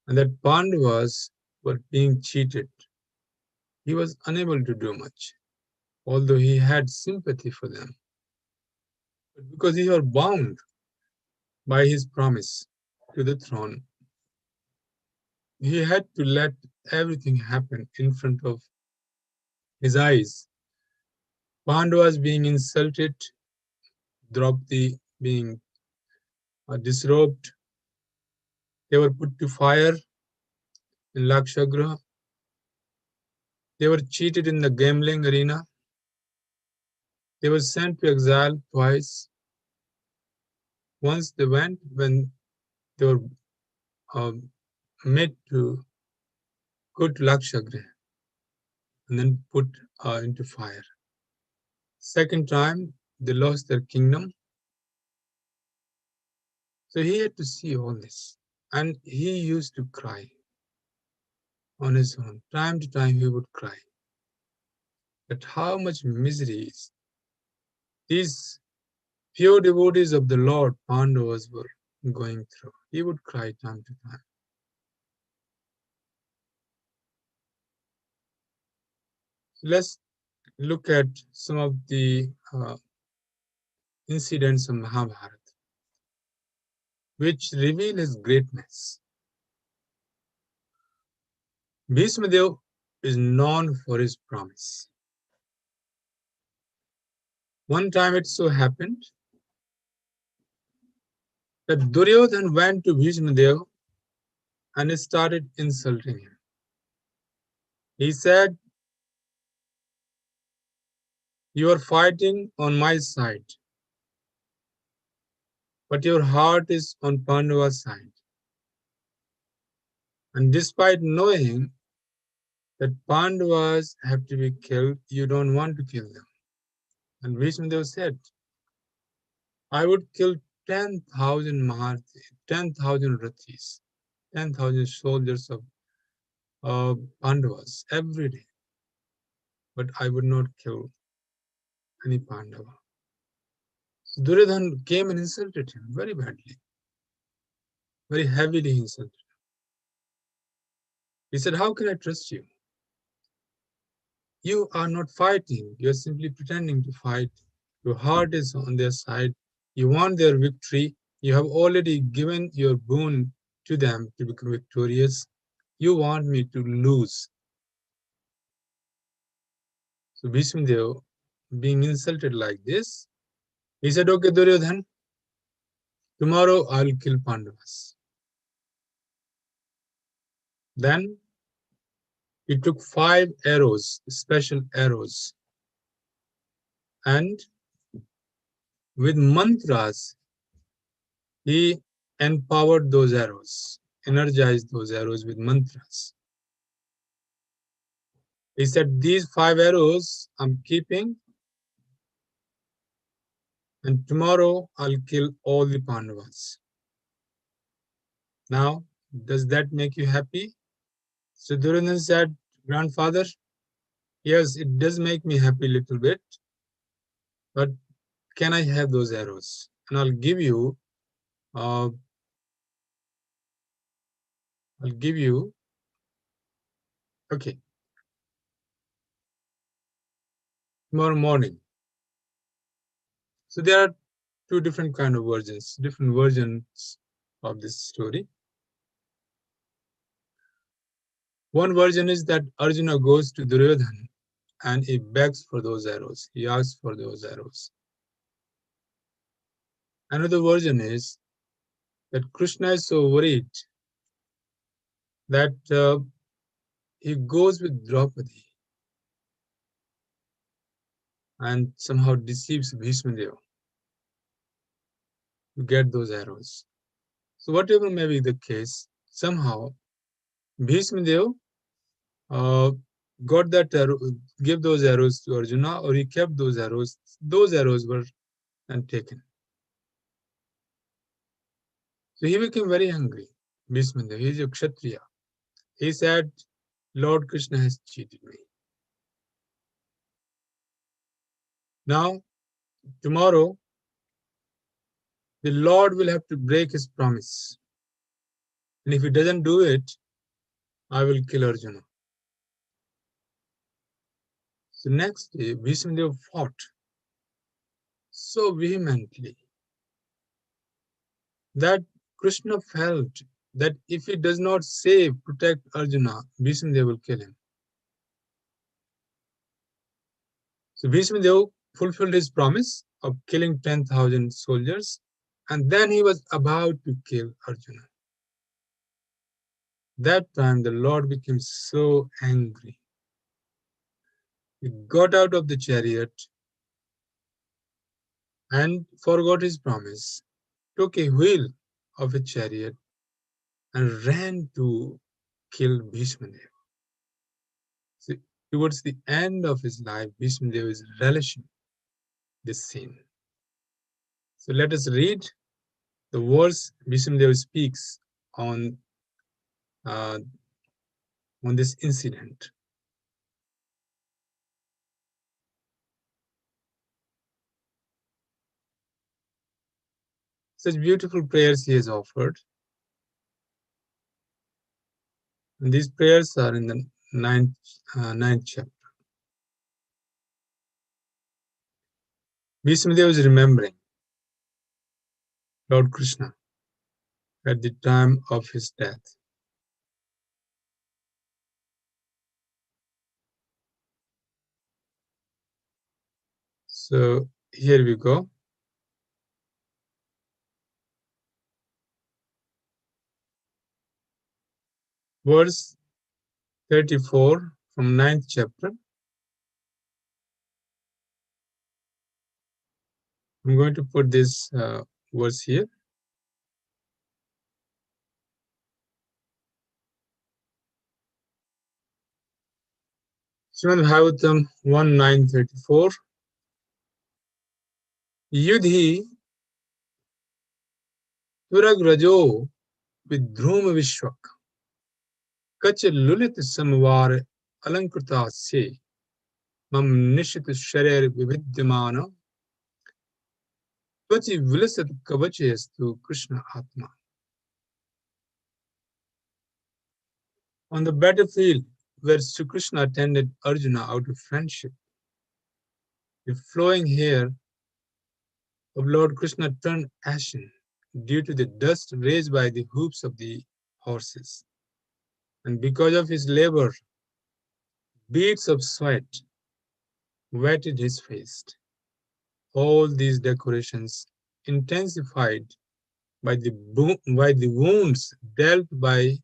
and that Pandavas were being cheated, he was unable to do much, although he had sympathy for them. But because he was bound by his promise to the throne, he had to let everything happen in front of his eyes. Pandavas being insulted, Draupadi being disrobed, they were put to fire in Lakshagriha, they were cheated in the gambling arena, they were sent to exile twice. Once they went when they were made to go to Lakshagriha and then put into fire. Second time, they lost their kingdom. So he had to see all this. And he used to cry on his own. Time to time, he would cry. But how much misery is these pure devotees of the Lord, Pandavas, were going through. He would cry time to time. Let's look at some of the incidents of Mahabharata, which reveal his greatness. Bhishma Dev is known for his promise. One time it so happened that Duryodhan went to Bhishma Dev and started insulting him. He said, "You are fighting on my side, but your heart is on Pandava's side. And despite knowing that Pandavas have to be killed, you don't want to kill them." And Bhishma Dev said, "I would kill 10,000 Maharathi, 10,000 Rathis, 10,000 soldiers of Pandavas every day, but I would not kill any Pandava." So Duryodhan came and insulted him very badly, very heavily insulted him. He said, "How can I trust you? You are not fighting, you are simply pretending to fight. Your heart is on their side. You want their victory. You have already given your boon to them to become victorious. You want me to lose." So Bhishma Dev, being insulted like this, he said, "Okay, Duryodhan, tomorrow I'll kill Pandavas." Then he took 5 arrows, special arrows, and with mantras, he empowered those arrows, energized those arrows with mantras. He said, "These 5 arrows I'm keeping, and tomorrow I'll kill all the Pandavas." Now, does that make you happy? So Duryodhana said, "Grandfather, yes, it does make me happy a little bit, but can I have those arrows? And uh, I'll give you, okay, tomorrow morning." So there are 2 different kind of versions, different versions of this story. One version is that Arjuna goes to Duryodhana and he begs for those arrows. He asks for those arrows. Another version is that Krishna is so worried that he goes with Draupadi and somehow deceives Bhishma Dev to get those arrows. So whatever may be the case, somehow Bhishma Dev uh, got that arrow, gave those arrows to Arjuna, or he kept those arrows. Those arrows were then taken. So he became very angry. Bhishma Dev, he is a Kshatriya. He said, "Lord Krishna has cheated me. Now, tomorrow, the Lord will have to break his promise. And if he doesn't do it, I will kill Arjuna." So next day, Bhishma Dev fought so vehemently that Krishna felt that if he does not save, protect Arjuna, Bhishma Dev will kill him. So Bhishma Dev fulfilled his promise of killing 10,000 soldiers, and then he was about to kill Arjuna. That time the Lord became so angry. He got out of the chariot and forgot his promise, took a wheel of a chariot and ran to kill Bhishma Dev. So towards the end of his life, Bhishma Dev is relishing this scene. So let us read the verse Bhishma Dev speaks uh, on this incident. Such beautiful prayers he has offered. And these prayers are in the ninth chapter. Bhishma Dev is remembering Lord Krishna at the time of his death. So here we go. Verse 34 from 9th chapter. I'm going to put this verse here. Srimad Bhagavatam 1.9.34. Yudhi Turagrajo Vidhruma Vishwak Kach Lulit Samvar Alankrita Se Mam Nishit Sharir Vividyamana Tvachi Vilasat Kavachestu Krishna Atma. On the battlefield where Sri Krishna attended Arjuna out of friendship, the flowing hair of Lord Krishna turned ashen due to the dust raised by the hoofs of the horses. And because of his labor, beads of sweat wetted his face. All these decorations, intensified by the wounds dealt by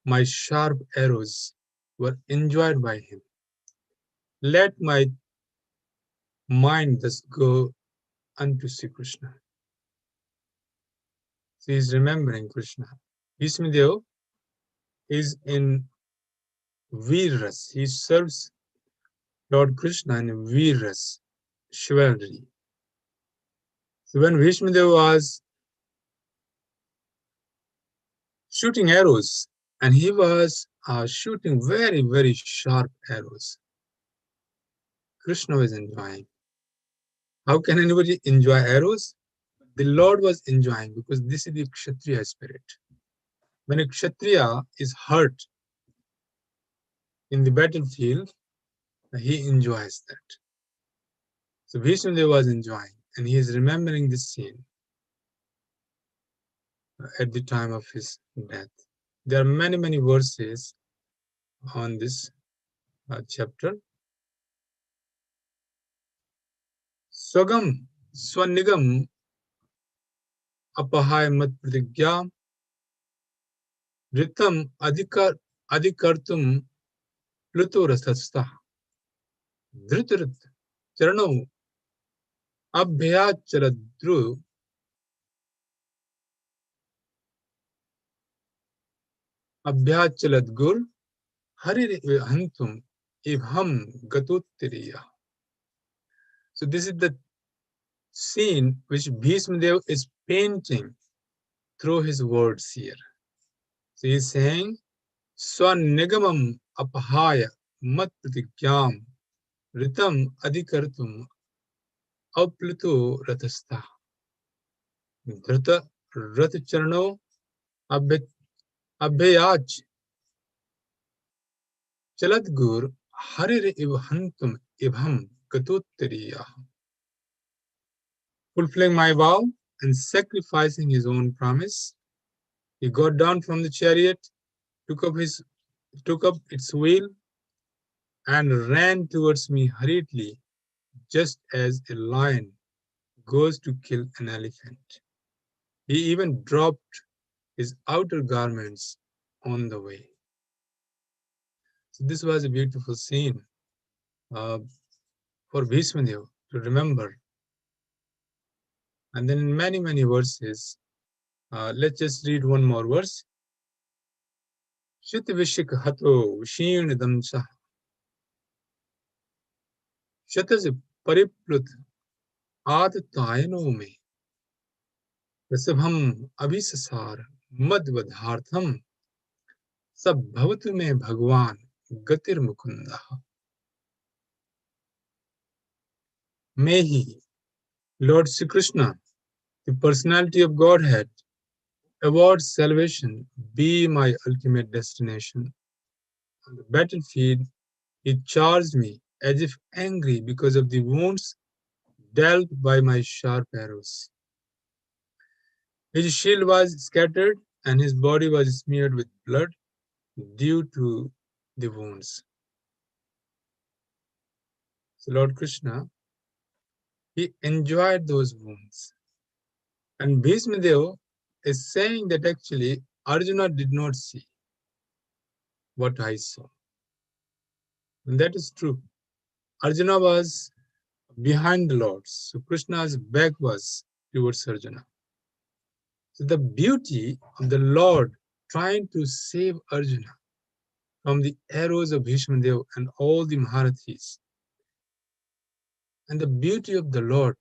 my sharp arrows, were enjoyed by him. Let my mind thus go unto Sri Krishna. So he is remembering Krishna. Bhishma Dev is in Veeras. He serves Lord Krishna in Veeras, chivalry. So when Bhishma Dev was shooting arrows, and he was shooting very, very sharp arrows, Krishna was enjoying. How can anybody enjoy arrows? The Lord was enjoying, because this is the Kshatriya spirit. When a Kshatriya is hurt in the battlefield, he enjoys that. So Bhishma Dev was enjoying, and he is remembering this scene at the time of his death. There are many, many verses on this chapter. Swagam, Swanigam, Apahaya Mat Pratigya, Ritam Adikartum Pluto Rasasta, Dhritrit, Charano, Abhyacharadru, Abhyachaladgur, Hari Hantum, Ibham Gatuttiriya. So this is the scene which Bhishma Dev is painting through his words here. So he is saying, Swanigamam apahaya mat pratigyam ritam adhikartum apluto ratasta dhrata ratcharno abhyaj chaladgur harir iv hantum ibham gatuttariya. fulfilling my vow and sacrificing his own promise, he got down from the chariot, took up its wheel, and ran towards me hurriedly, just as a lion goes to kill an elephant. He even dropped his outer garments on the way. So this was a beautiful scene uh, for Bhishma Dev to remember. And then in many verses, let's just read one more verse. Shit vishik hato kshin damsah शतज परिप्लुत आततायनों में रसभम अभिससार मद्वधार्थम सब भवतु में भगवान गतिर्मुकुंदः. May he, Lord Sri Krishna, the personality of Godhead, award salvation, be my ultimate destination. On the battlefield, he charged me as if angry because of the wounds dealt by my sharp arrows. His shield was scattered and his body was smeared with blood due to the wounds. So Lord Krishna, he enjoyed those wounds. And Bhishma Dev is saying that actually Arjuna did not see what I saw. And that is true. Arjuna was behind the Lord. So Krishna's back was towards Arjuna. So the beauty of the Lord trying to save Arjuna from the arrows of Bhishma Dev and all the Maharathis, and the beauty of the Lord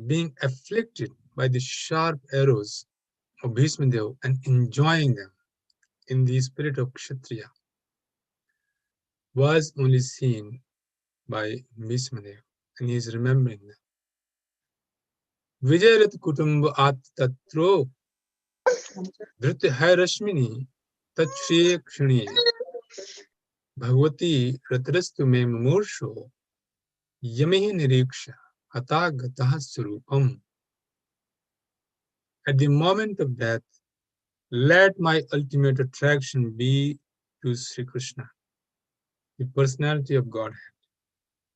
being afflicted by the sharp arrows of Bhishma Dev and enjoying them in the spirit of Kshatriya was only seen by Bhishma Dev, and he is remembering them. Vijayarat Kutumba At Tatro Dhrit Hai Rashmini Tachriye Kshani Bhagavati Ratrastu Me Mursho Yamehi Niriksha Hata Gatah Surupam. At the moment of death, let my ultimate attraction be to Sri Krishna, the personality of Godhead.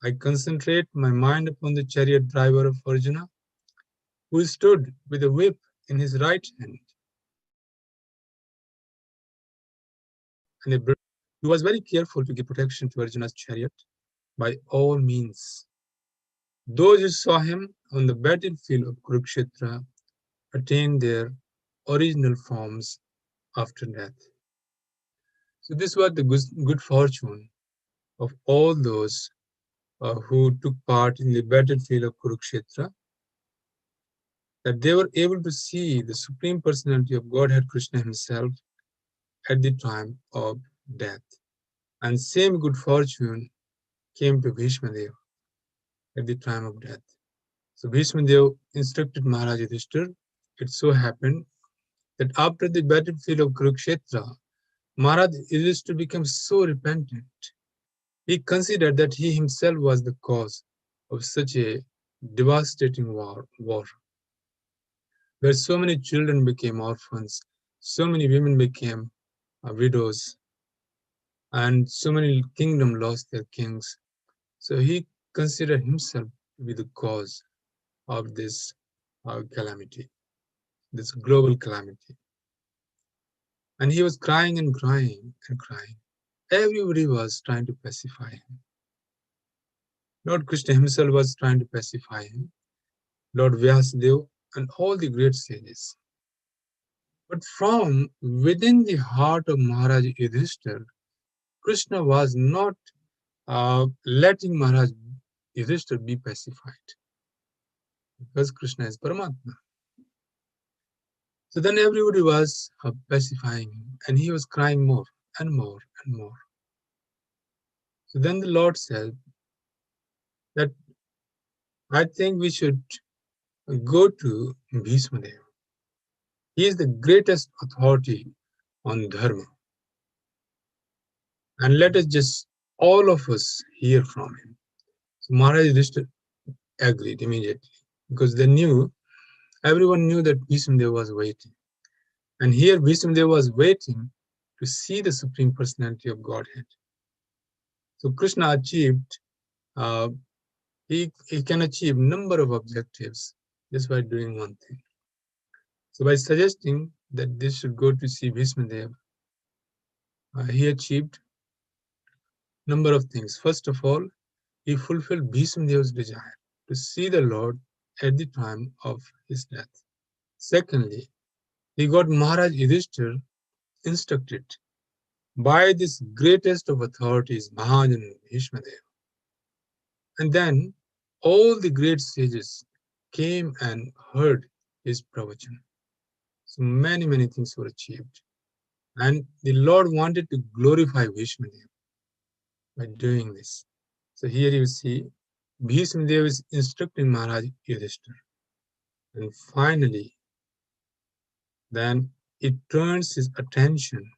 I concentrate my mind upon the chariot driver of Arjuna, who stood with a whip in his right hand. And he was very careful to give protection to Arjuna's chariot by all means. Those who saw him on the battlefield of Kuruksetra attained their original forms after death. So this was the good fortune of all those who took part in the battlefield of Kuruksetra, that they were able to see the Supreme Personality of Godhead Krishna himself at the time of death. And same good fortune came to Bhishma Dev at the time of death. So Bhishma Dev instructed Maharaj Yudhishthir. It so happened that after the battlefield of Kurukshetra, Maharaj Yudhishthir became so repentant. He considered that he himself was the cause of such a devastating war, where so many children became orphans, so many women became widows, and so many kingdoms lost their kings. So he considered himself to be the cause of this calamity, this global calamity. And he was crying and crying and crying. Everybody was trying to pacify him. Lord Krishna himself was trying to pacify him, Lord Vyasadeva, and all the great sages. But from within the heart of Maharaj Yudhishthir, Krishna was not letting Maharaj Yudhishthir be pacified, because Krishna is Paramatma. So then everybody was pacifying him, and he was crying more and more and more. So then the Lord said that I think we should go to Bhishma Dev. He is the greatest authority on Dharma. And let us just, all of us, hear from him. So Maharaj Yudhishthira agreed immediately. because everyone knew that Bhishma Dev was waiting. And here Bhishma Dev was waiting to see the Supreme Personality of Godhead. So Krishna achieved, uh, he can achieve number of objectives just by doing one thing. So by suggesting that they should go to see Bhishma Dev, he achieved number of things. First of all, he fulfilled Bhishma Dev's desire to see the Lord at the time of his death. Secondly, he got Maharaj Yudhishthira instructed by this greatest of authorities, Mahajan Bhishma Dev. And then all the great sages came and heard his pravachan. So many things were achieved. And the Lord wanted to glorify Bhishma Dev by doing this. So here you see Bhishma Dev is instructing Maharaj Yudhishthira. And finally, then he turns his attention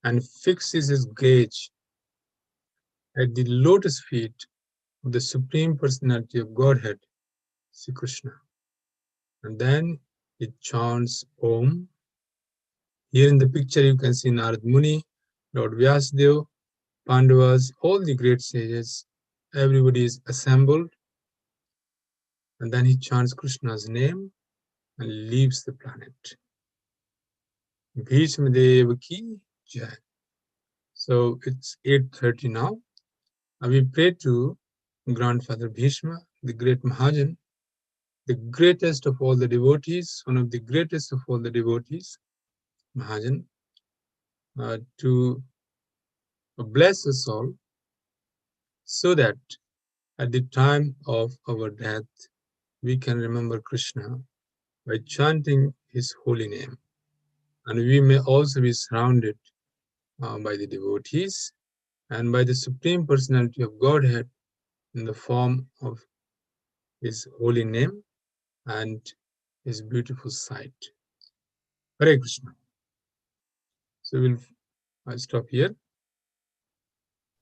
and fixes his gaze at the lotus feet of the Supreme Personality of Godhead, Sri Krishna. And then he chants Om. Here in the picture you can see Narad Muni, Lord Vyasadeva, Pandavas, all the great sages, everybody is assembled. And then he chants Krishna's name and leaves the planet. Bhishma Dev ki jai. So it's 8:30 now. We pray to Grandfather Bhishma, the great Mahajan, the greatest of all the devotees, one of the greatest of all the devotees, Mahajan, to bless us all so that at the time of our death, we can remember Krishna by chanting his holy name. And we may also be surrounded by the devotees and by the Supreme Personality of Godhead in the form of his holy name and his beautiful sight. Hare Krishna. So I'll stop here.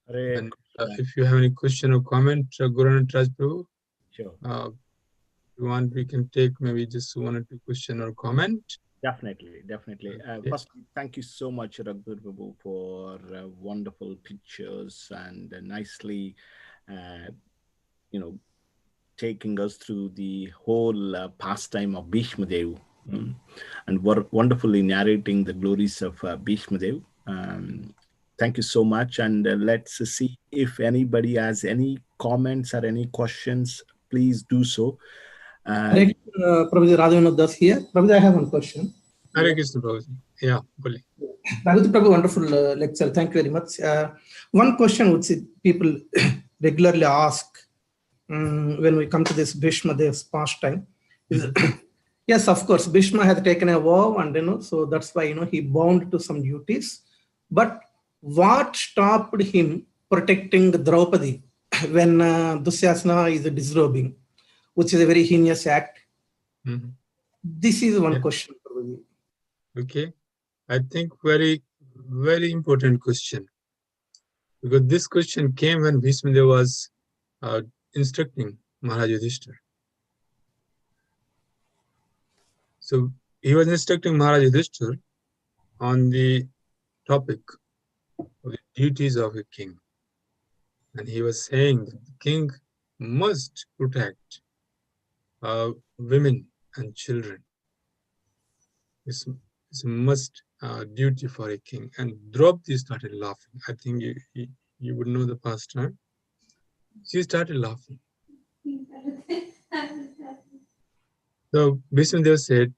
Hare And Krishna. if you have any question or comment, Guru and Raj Prabhu, Sure. if you want, we can take maybe just one or two question or comment. Definitely. Okay. First, thank you so much, Raghuvar Babu, for wonderful pictures and nicely, uh, you know, taking us through the whole pastime of Bhishma Dev, and wonderfully narrating the glories of Bhishma Dev. Thank you so much, and let's see if anybody has any comments or any questions. Please do so. Hare Prabhuji Radhavinath Das here. Prabhuji, I have one question. Hare Krishna, Prabhuji. Yeah, Boli. Radhavinath Prabhu, wonderful lecture. Thank you very much. One question which people regularly ask when we come to this Bhishma Dev's pastime is, yes, of course, Bhishma has taken a vow, and so that's why he bound to some duties. But what stopped him protecting Draupadi when Dusyasana is disrobing, which is a very heinous act? This is one question, probably. Okay, I think very important question, because this question came when Bhishma Dev was instructing Maharaj Yudhishthira. So he was instructing Maharaj Yudhishthira on the topic of the duties of a king, and he was saying that the king must protect women and children. It's a must duty for a king. And Draupadi started laughing. I think you would know the pastime. She started laughing. So Bhishma Dev said,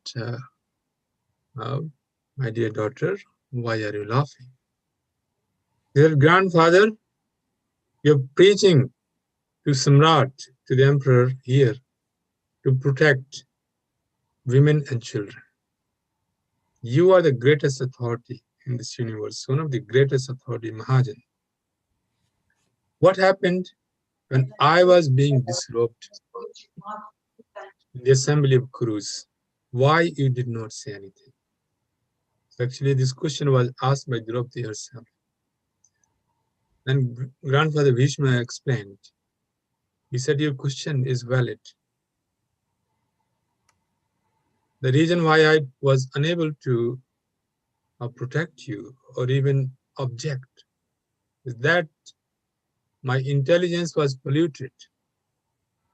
my dear daughter, why are you laughing? Dear grandfather, you're preaching to Samrat, to the emperor here, to protect women and children. You are the greatest authority in this universe, one of the greatest authority, Mahajan. What happened when I was being disrobed in the assembly of Kurus? Why you did not say anything? So actually, this question was asked by Draupadi herself. And Grandfather Bhishma explained. He said, your question is valid. The reason why I was unable to protect you or even object is that my intelligence was polluted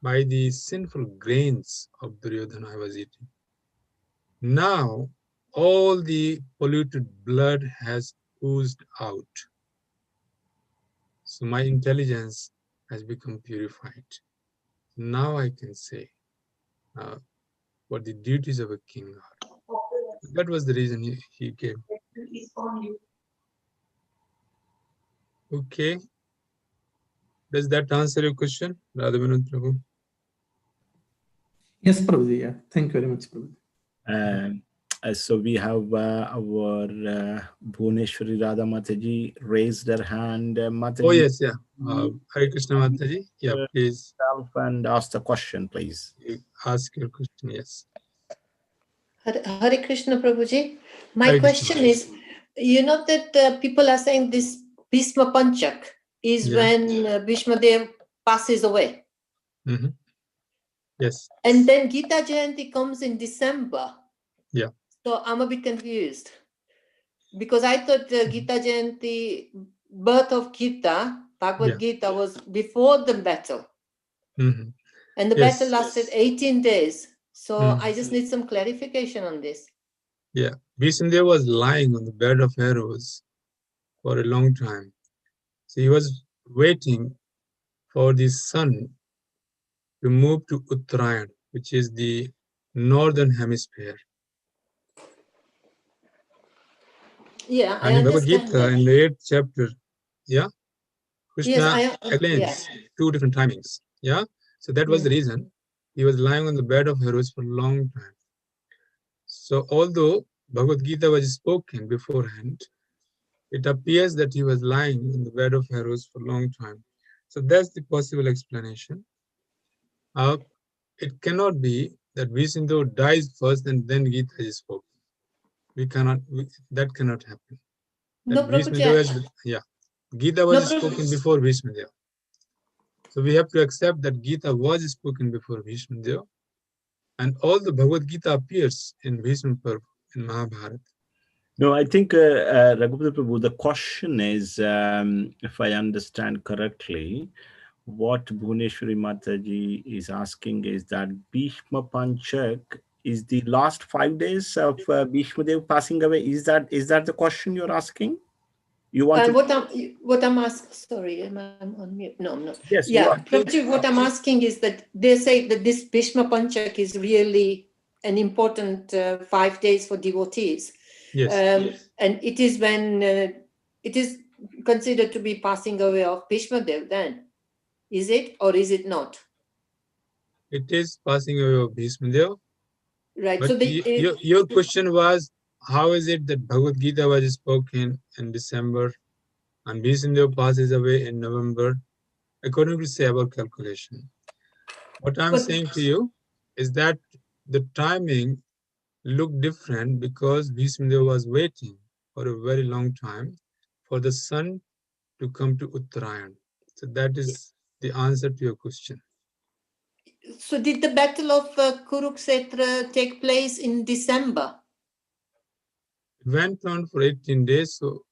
by the sinful grains of Duryodhana I was eating. Now, all the polluted blood has oozed out. So my intelligence has become purified. Now I can say what the duties of a king are. That was the reason he gave. Okay. Does that answer your question, Radhavanand Prabhu? Yes, Prabhuji. Yeah. Thank you very much, Prabhuji. So we have our Bhuneshwari Radha Mataji raised her hand. Mataji, Oh, yes, yeah. Hare Krishna Mataji. Yeah, please. And ask the question, please. You ask your question, yes. Hare Krishna Prabhuji. My Hare question Krishna. is, you know that people are saying this Bhishma Panchak is when Bhishma Dev passes away. Mm-hmm. Yes. And then Gita Jayanti comes in December. Yeah. So I'm a bit confused. Because I thought Gita Jayanti, birth of Gita, Bhagavad Gita was before the battle. Mm-hmm. And the battle lasted 18 days. So I just need some clarification on this. Yeah. Bhishma Dev was lying on the bed of arrows for a long time. So he was waiting for the sun to move to Uttarayan, which is the northern hemisphere. Yeah, And I in Bhagavad understand Gita, that. in the 8th chapter, Krishna explains 2 different timings. Yeah. So that was the reason he was lying on the bed of arrows for a long time. So although Bhagavad Gita was spoken beforehand, it appears that he was lying on the bed of arrows for a long time. So that's the possible explanation. It cannot be that Vishnu dies first and then Gita is spoken. That cannot happen. No, Prabhuji. Gita was spoken before Bhishma Dev. So we have to accept that Gita was spoken before Bhishma Dev. And all the Bhagavad Gita appears in Bhishma Parv, in Mahabharata. No, I think, Raghupada Prabhu, the question is, if I understand correctly, what Bhuneshwari Mataji is asking is that Bhishma Panchak is the last 5 days of Bhishma Dev passing away. Is that the question you're asking? You want what I'm asking, sorry, am I on mute? No, I'm not. Yes. Yeah, Prabhuji, what I'm asking is that they say that this Bhishma Panchak is really an important 5 days for devotees. Yes. And it is when it is considered to be passing away of Bhishma Dev then. Is it or is it not? It is passing away of Bhishma Dev. Right. But So your question was, how is it that Bhagavad Gita was spoken in December and Bhishma Dev passes away in November, according to our calculation? What I'm saying to you is that the timing looked different because Bhishma Dev was waiting for a very long time for the sun to come to Uttarayan. So that is the answer to your question. So did the battle of Kuruksetra take place in December? It went on for 18 days. So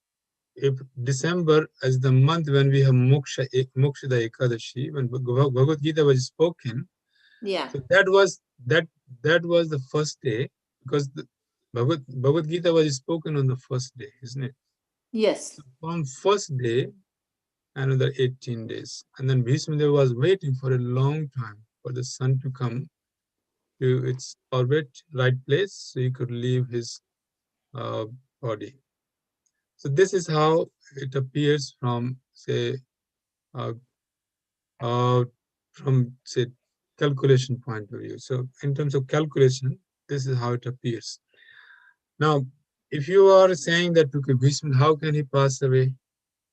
if December is the month when we have Mokshada Ekadashi, when Bhagavad Gita was spoken, so that was the first day, because the Bhagavad Gita was spoken on the first day, isn't it? Yes. So from first day, another 18 days. And then Bhishma Dev was waiting for a long time for the sun to come to its orbit, right place, so he could leave his body. So this is how it appears from, say, calculation point of view. So in terms of calculation, this is how it appears. Now, if you are saying that, okay, Bhishma, how can he pass away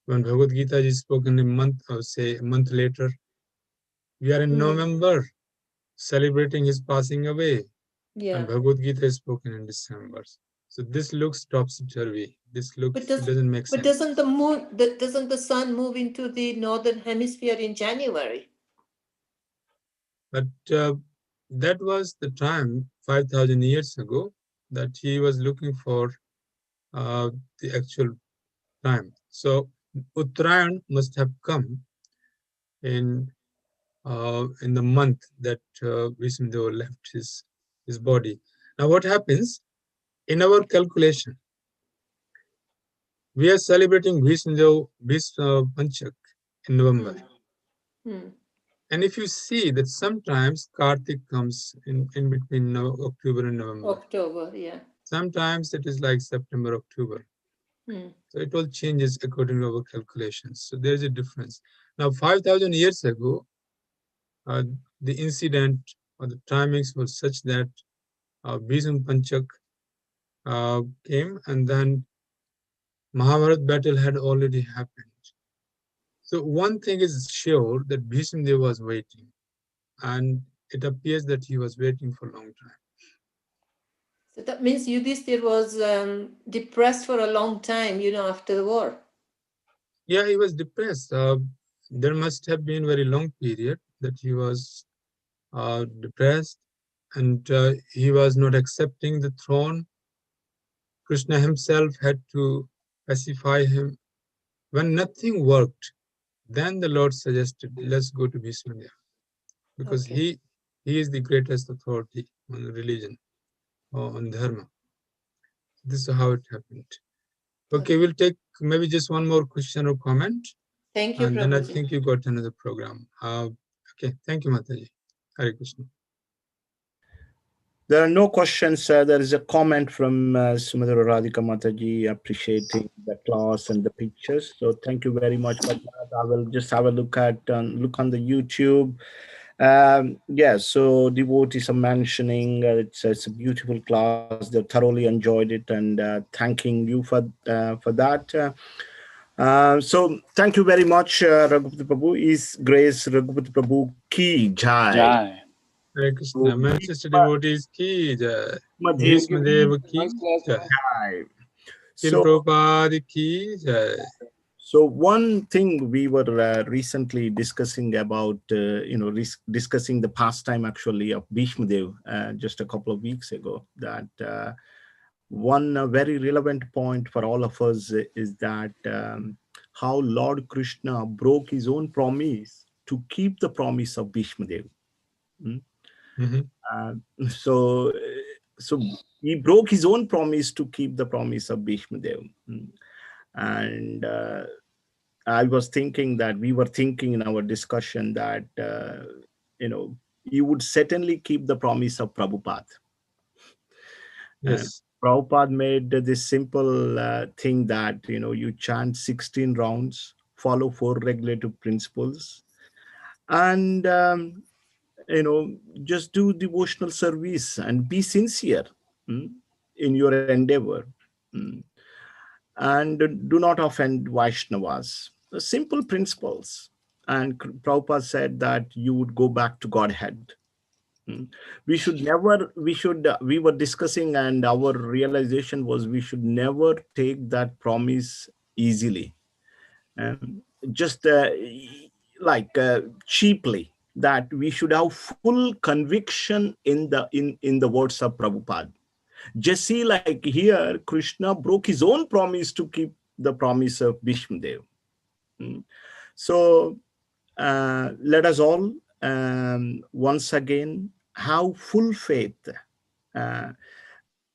when Bhagavad Gita is spoken a month, or say a month later? We are in November celebrating his passing away, and Bhagavad Gita is spoken in December. So this looks topsy-turvy. It doesn't make sense. But doesn't the sun move into the northern hemisphere in January? But that was the time 5,000 years ago, that he was looking for the actual time. So Uttarayan must have come in the month that Vishnu Deva left his body. Now, what happens in our calculation? We are celebrating Vishnu Deva Panchak in November. And if you see that sometimes Kartik comes in between October and November. October, yeah. Sometimes it is like September, October. So it all changes according to our calculations. So there's a difference. Now, 5,000 years ago, the incident or the timings were such that Bhishma Panchak came, and then Mahabharat battle had already happened. So one thing is sure, that Bhishma Dev was waiting, and it appears that he was waiting for a long time. So that means Yudhishthir was depressed for a long time, after the war. Yeah, he was depressed. There must have been a very long period that he was depressed, and he was not accepting the throne. Krishna himself had to pacify him. When nothing worked, then the Lord suggested, let's go to Bhishma Dev, because he is the greatest authority on religion or on dharma. This is how it happened. Okay, we'll take maybe just one more question or comment. Thank you, and then I Prabhuji. think you got another program. Okay, thank you, Mataji. Hare Krishna. There are no questions. There is a comment from Sumedra Radhika Mataji appreciating the class and the pictures. So thank you very much for that. I will just have a look on the YouTube. Yeah, so devotees are mentioning it's a beautiful class. They thoroughly enjoyed it, and thanking you for that. So thank you very much, Raghupati Prabhu. Is Grace Raghupati Prabhu ki jai. Jai. Hare Krishna. Manchester devotees ki jai. Bhishma Dev ki jai. Srila Prabhupada ki jai. So one thing we were recently discussing about, discussing the pastime actually of Bhishma Dev just a couple of weeks ago, that one very relevant point for all of us is that how Lord Krishna broke his own promise to keep the promise of Bhishma Dev. So he broke his own promise to keep the promise of Bhishma Dev. And I was thinking that we were thinking in our discussion that, you would certainly keep the promise of Prabhupada. Yes. Prabhupada made this simple thing that, you chant 16 rounds, follow 4 regulative principles, and, just do devotional service and be sincere in your endeavor. And do not offend Vaishnavas. Simple principles. And Prabhupada said that you would go back to Godhead. We were discussing, and our realization was we should never take that promise easily. Just cheaply, that we should have full conviction in the words of Prabhupada. Just see, like here, Krishna broke his own promise to keep the promise of Bhishma Dev. So let us all once again have full faith,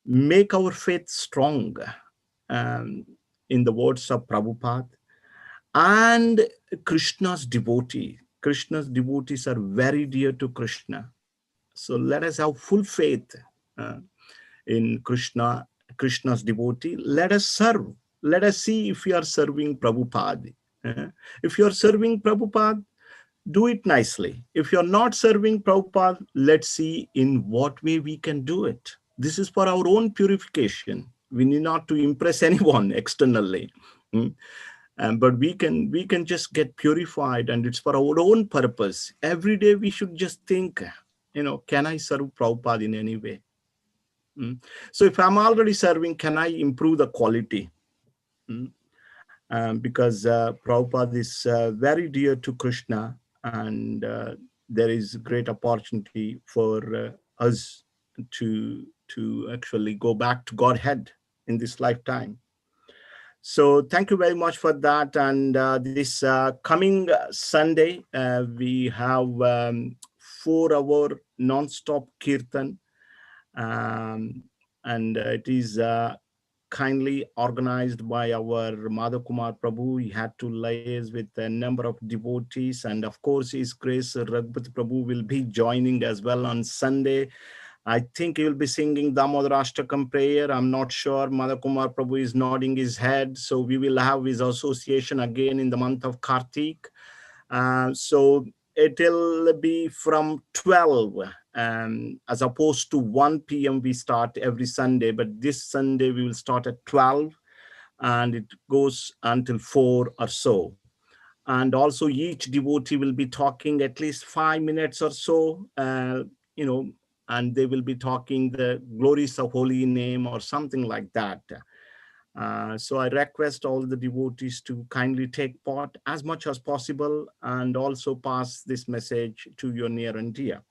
make our faith strong in the words of Prabhupada and Krishna's devotee. Krishna's devotees are very dear to Krishna. So let us have full faith in Krishna's devotee. Let us serve. Let us see if we are serving Prabhupada. If you are serving Prabhupada, do it nicely. If you're not serving Prabhupada, let's see in what way we can do it. This is for our own purification. We need not to impress anyone externally. But we can just get purified, and it's for our own purpose. Every day we should just think, can I serve Prabhupada in any way? So if I'm already serving, can I improve the quality? Because Prabhupada is very dear to Krishna, and there is great opportunity for us to actually go back to Godhead in this lifetime. So thank you very much for that. And this coming Sunday, we have 4-hour non-stop kirtan. And it is kindly organized by our Madhav Kumar Prabhu. He had to liaise with a number of devotees. And of course, His Grace Raghupati Prabhu will be joining as well on Sunday. I think he will be singing Damodarashtakam prayer. I'm not sure. Madhav Kumar Prabhu is nodding his head. So we will have his association again in the month of Kartik. So it will be from 12 as opposed to 1 p.m. we start every Sunday. But this Sunday we will start at 12 and it goes until 4 or so. And also each devotee will be talking at least 5 minutes or so, and they will be talking the glories of holy name or something like that. So I request all the devotees to kindly take part as much as possible and also pass this message to your near and dear.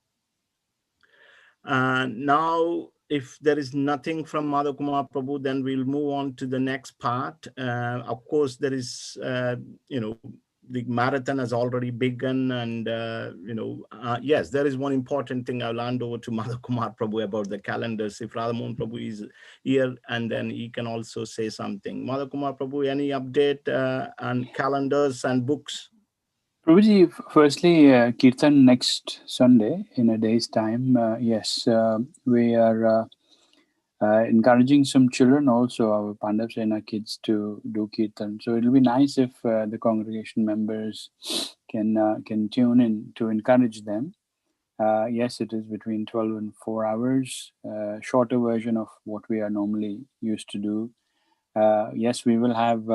Now, if there is nothing from Madhav Kumar Prabhu, then we'll move on to the next part. Of course, there is, the marathon has already begun, and yes, there is one important thing. I'll hand over to Madhav Kumar Prabhu about the calendars. If Radhamohan Prabhu is here, and then he can also say something. Madhav Kumar Prabhu, any update on calendars and books? Prabhuji, firstly, Kirtan next Sunday in a day's time. Yes, we are encouraging some children also, our Pandav Sena kids, to do Kirtan. So it'll be nice if the congregation members can tune in to encourage them. Yes, it is between 12 and 4 hours, shorter version of what we are normally used to do. Yes, we will have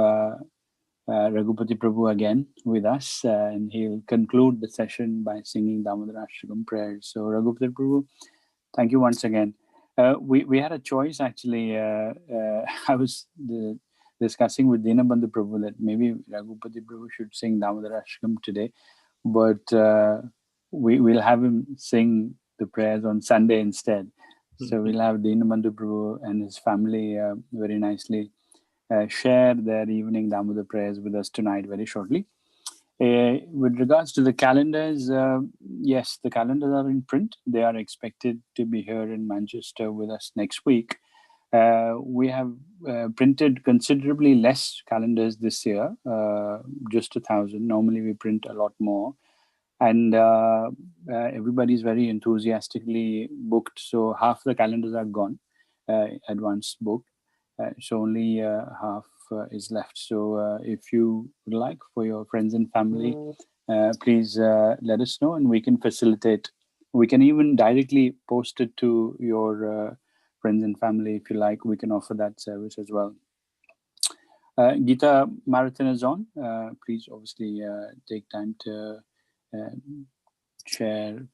Raghupati Prabhu again with us, and he'll conclude the session by singing Damodarashtakam prayers. So Raghupati Prabhu, thank you once again. We had a choice actually. I was discussing with Dinabandhu Prabhu that maybe Raghupati Prabhu should sing Damodarashtakam today, but we'll have him sing the prayers on Sunday instead. So we'll have Dinabandhu Prabhu and his family very nicely share their evening Damodar prayers with us tonight very shortly. With regards to the calendars, yes, the calendars are in print. They are expected to be here in Manchester with us next week. We have printed considerably less calendars this year, just 1,000. Normally we print a lot more. And everybody's very enthusiastically booked. So half the calendars are gone, advance booked. So only half is left. So if you would like for your friends and family, please let us know and we can facilitate. We can even directly post it to your friends and family if you like. We can offer that service as well. Gita Marathon is on. Please obviously take time to share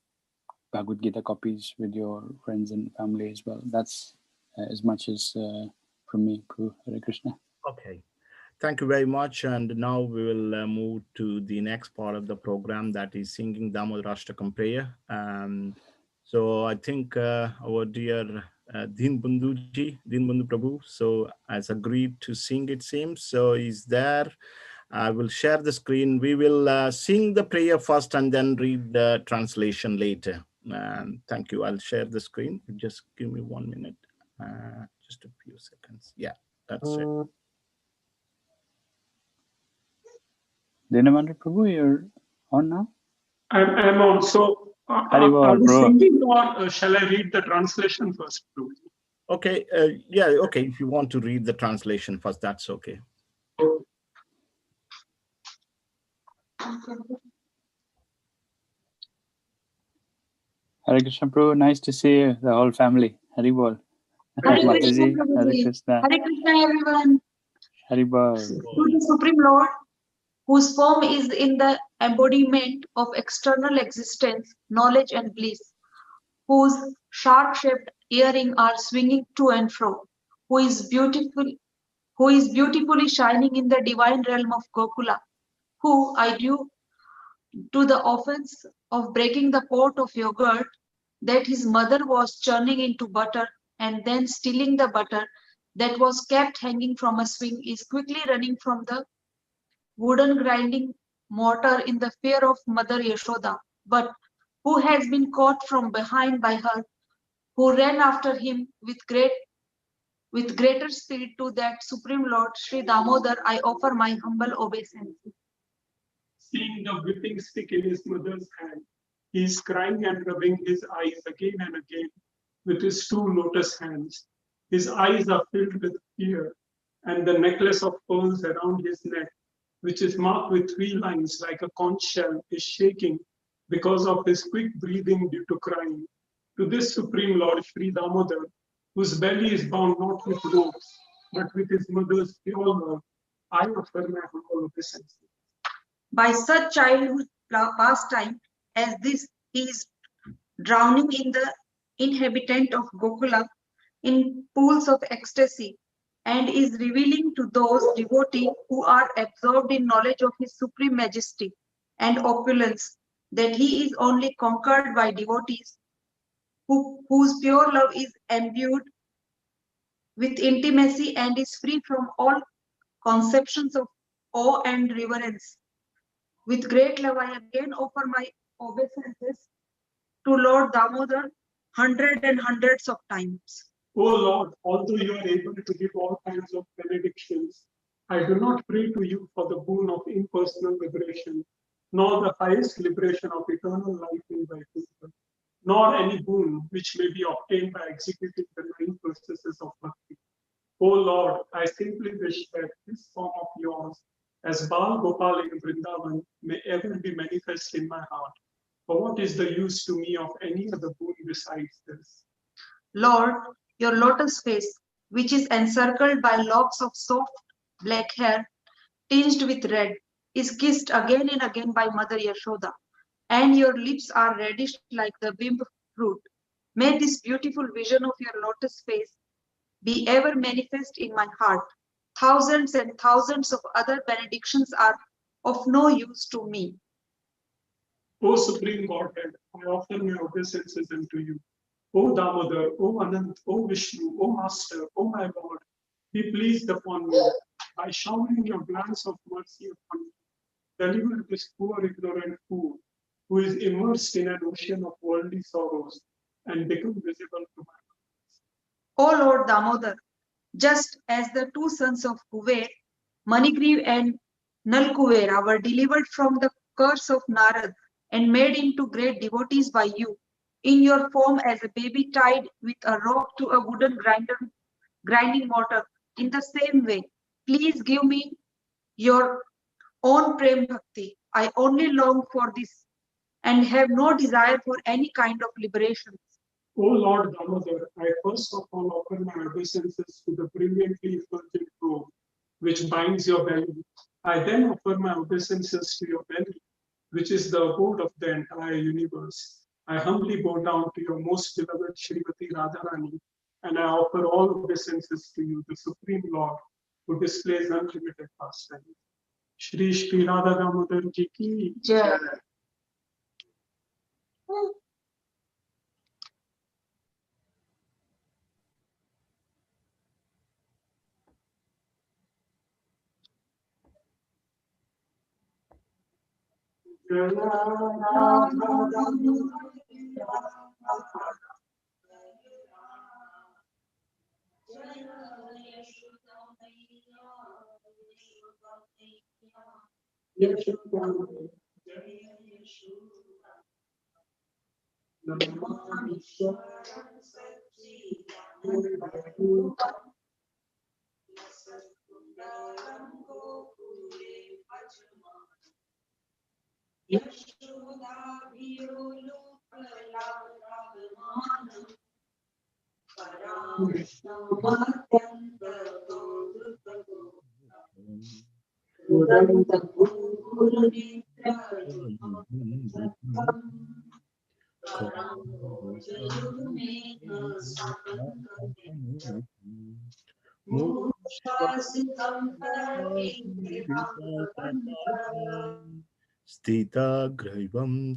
Bhagavad Gita copies with your friends and family as well. That's as much as from me, Hare Krishna. Okay. Thank you very much. And now we will move to the next part of the program, that is singing Damodarashtakam prayer. So I think our dear Dinbandhu Prabhu, so has agreed to sing, it seems. So he's there. I will share the screen. We will sing the prayer first and then read the translation later. Thank you. I'll share the screen. Just give me 1 minute. Just a few seconds. Yeah, that's it. Dinamandra Prabhu, you're on now? I'm on. So are we singing or shall I read the translation first, Prabhu? Okay. Yeah, okay. If you want to read the translation first, that's okay. Hare Krishna Prabhu, nice to see you, the whole family. Hari Bol. Hare Krishna, Hare Krishna. Hare Krishna, everyone. Hari Bol. To the Supreme Lord, whose form is in the embodiment of external existence, knowledge and bliss, whose sharp-shaped earrings are swinging to and fro, who is beautifully shining in the divine realm of Gokula, who I due to the offense of breaking the pot of yogurt that his mother was churning into butter and then stealing the butter that was kept hanging from a swing, is quickly running from the wooden grinding mortar in the fear of Mother Yashoda, but who has been caught from behind by her, who ran after him with greater speed to that Supreme Lord, Sri Damodar, I offer my humble obeisance. Seeing the whipping stick in his mother's hand, he is crying and rubbing his eyes again and again with his two lotus hands. His eyes are filled with fear, and the necklace of pearls around his neck, which is marked with 3 lines like a conch shell, is shaking because of his quick breathing due to crying. To this Supreme Lord Sri Damodar, whose belly is bound not with ropes, but with his mother's pure love, I offer my humble obeisance. By such childhood pastime as this, he is drowning in the inhabitant of Gokula in pools of ecstasy, and is revealing to those devotees who are absorbed in knowledge of his supreme majesty and opulence that he is only conquered by devotees whose pure love is imbued with intimacy and is free from all conceptions of awe and reverence. With great love, I again offer my obeisances to Lord Damodar hundreds of times. O Lord, although you are able to give all kinds of benedictions, I do not pray to you for the boon of impersonal liberation, nor the highest liberation of eternal life in Vaikuntha, nor any boon which may be obtained by executing the 9 processes of bhakti. O Lord, I simply wish that this form of yours, as Bal Gopal in Vrindavan, may ever be manifest in my heart. For what is the use to me of any other boon besides this? Lord, your lotus face, which is encircled by locks of soft black hair tinged with red, is kissed again and again by Mother Yashoda, and your lips are reddish like the bimb fruit. May this beautiful vision of your lotus face be ever manifest in my heart. Thousands and thousands of other benedictions are of no use to me. O Supreme Godhead, I offer my obeisances unto you. O Damodar, O Anant, O Vishnu, O Master, O my Lord, be pleased upon me by showering your glance of mercy upon me. Deliver this poor ignorant fool who is immersed in an ocean of worldly sorrows and become visible to my eyes. O Lord Damodar, just as the 2 sons of Kuver, Manigriv and Nalkuvera, were delivered from the curse of Narad and made into great devotees by you, in your form as a baby tied with a rope to a wooden grinding mortar, in the same way, please give me your own Prem Bhakti. I only long for this and have no desire for any kind of liberation. O Lord Damodar, I first of all offer my obeisances to the brilliantly effulgent robe which binds your belly. I then offer my obeisances to your belly, which is the abode of the entire universe. I humbly bow down to your most beloved Srimati Radharani, and I offer all obeisances to you, the Supreme Lord, who displays unlimited pastime. Shri Shri Radha Damodar Ji ki Jai. Stita Graivam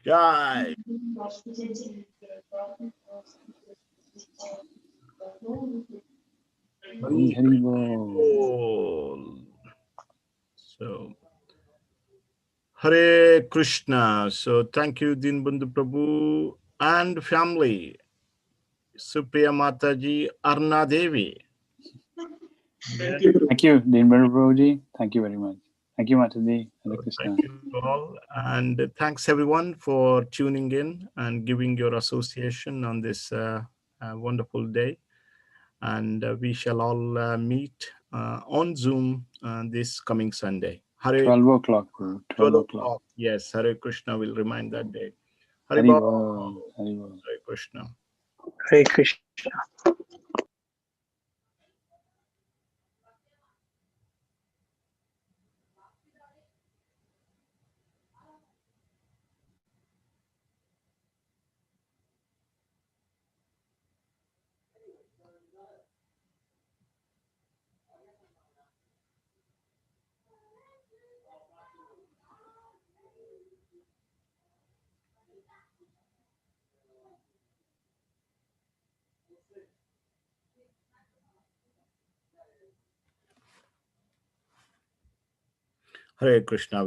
Jai. Hari Bol. So, Hare Krishna. So, thank you, Dinbandhu Prabhu and family. Supriya Mataji, Arna Devi. Thank you. Thank you, Dinbar Prabhuji. Thank you very much. Thank you, Mataji. Hare Krishna. Thank you all. And thanks everyone for tuning in and giving your association on this wonderful day. And we shall all meet on Zoom this coming Sunday. 12 o'clock. 12 o'clock. Yes, Hare Krishna will remind that day. Hare Hari Bol. Bol. Hari Bol. Hare Krishna. Hare Krishna. Hare Krishna.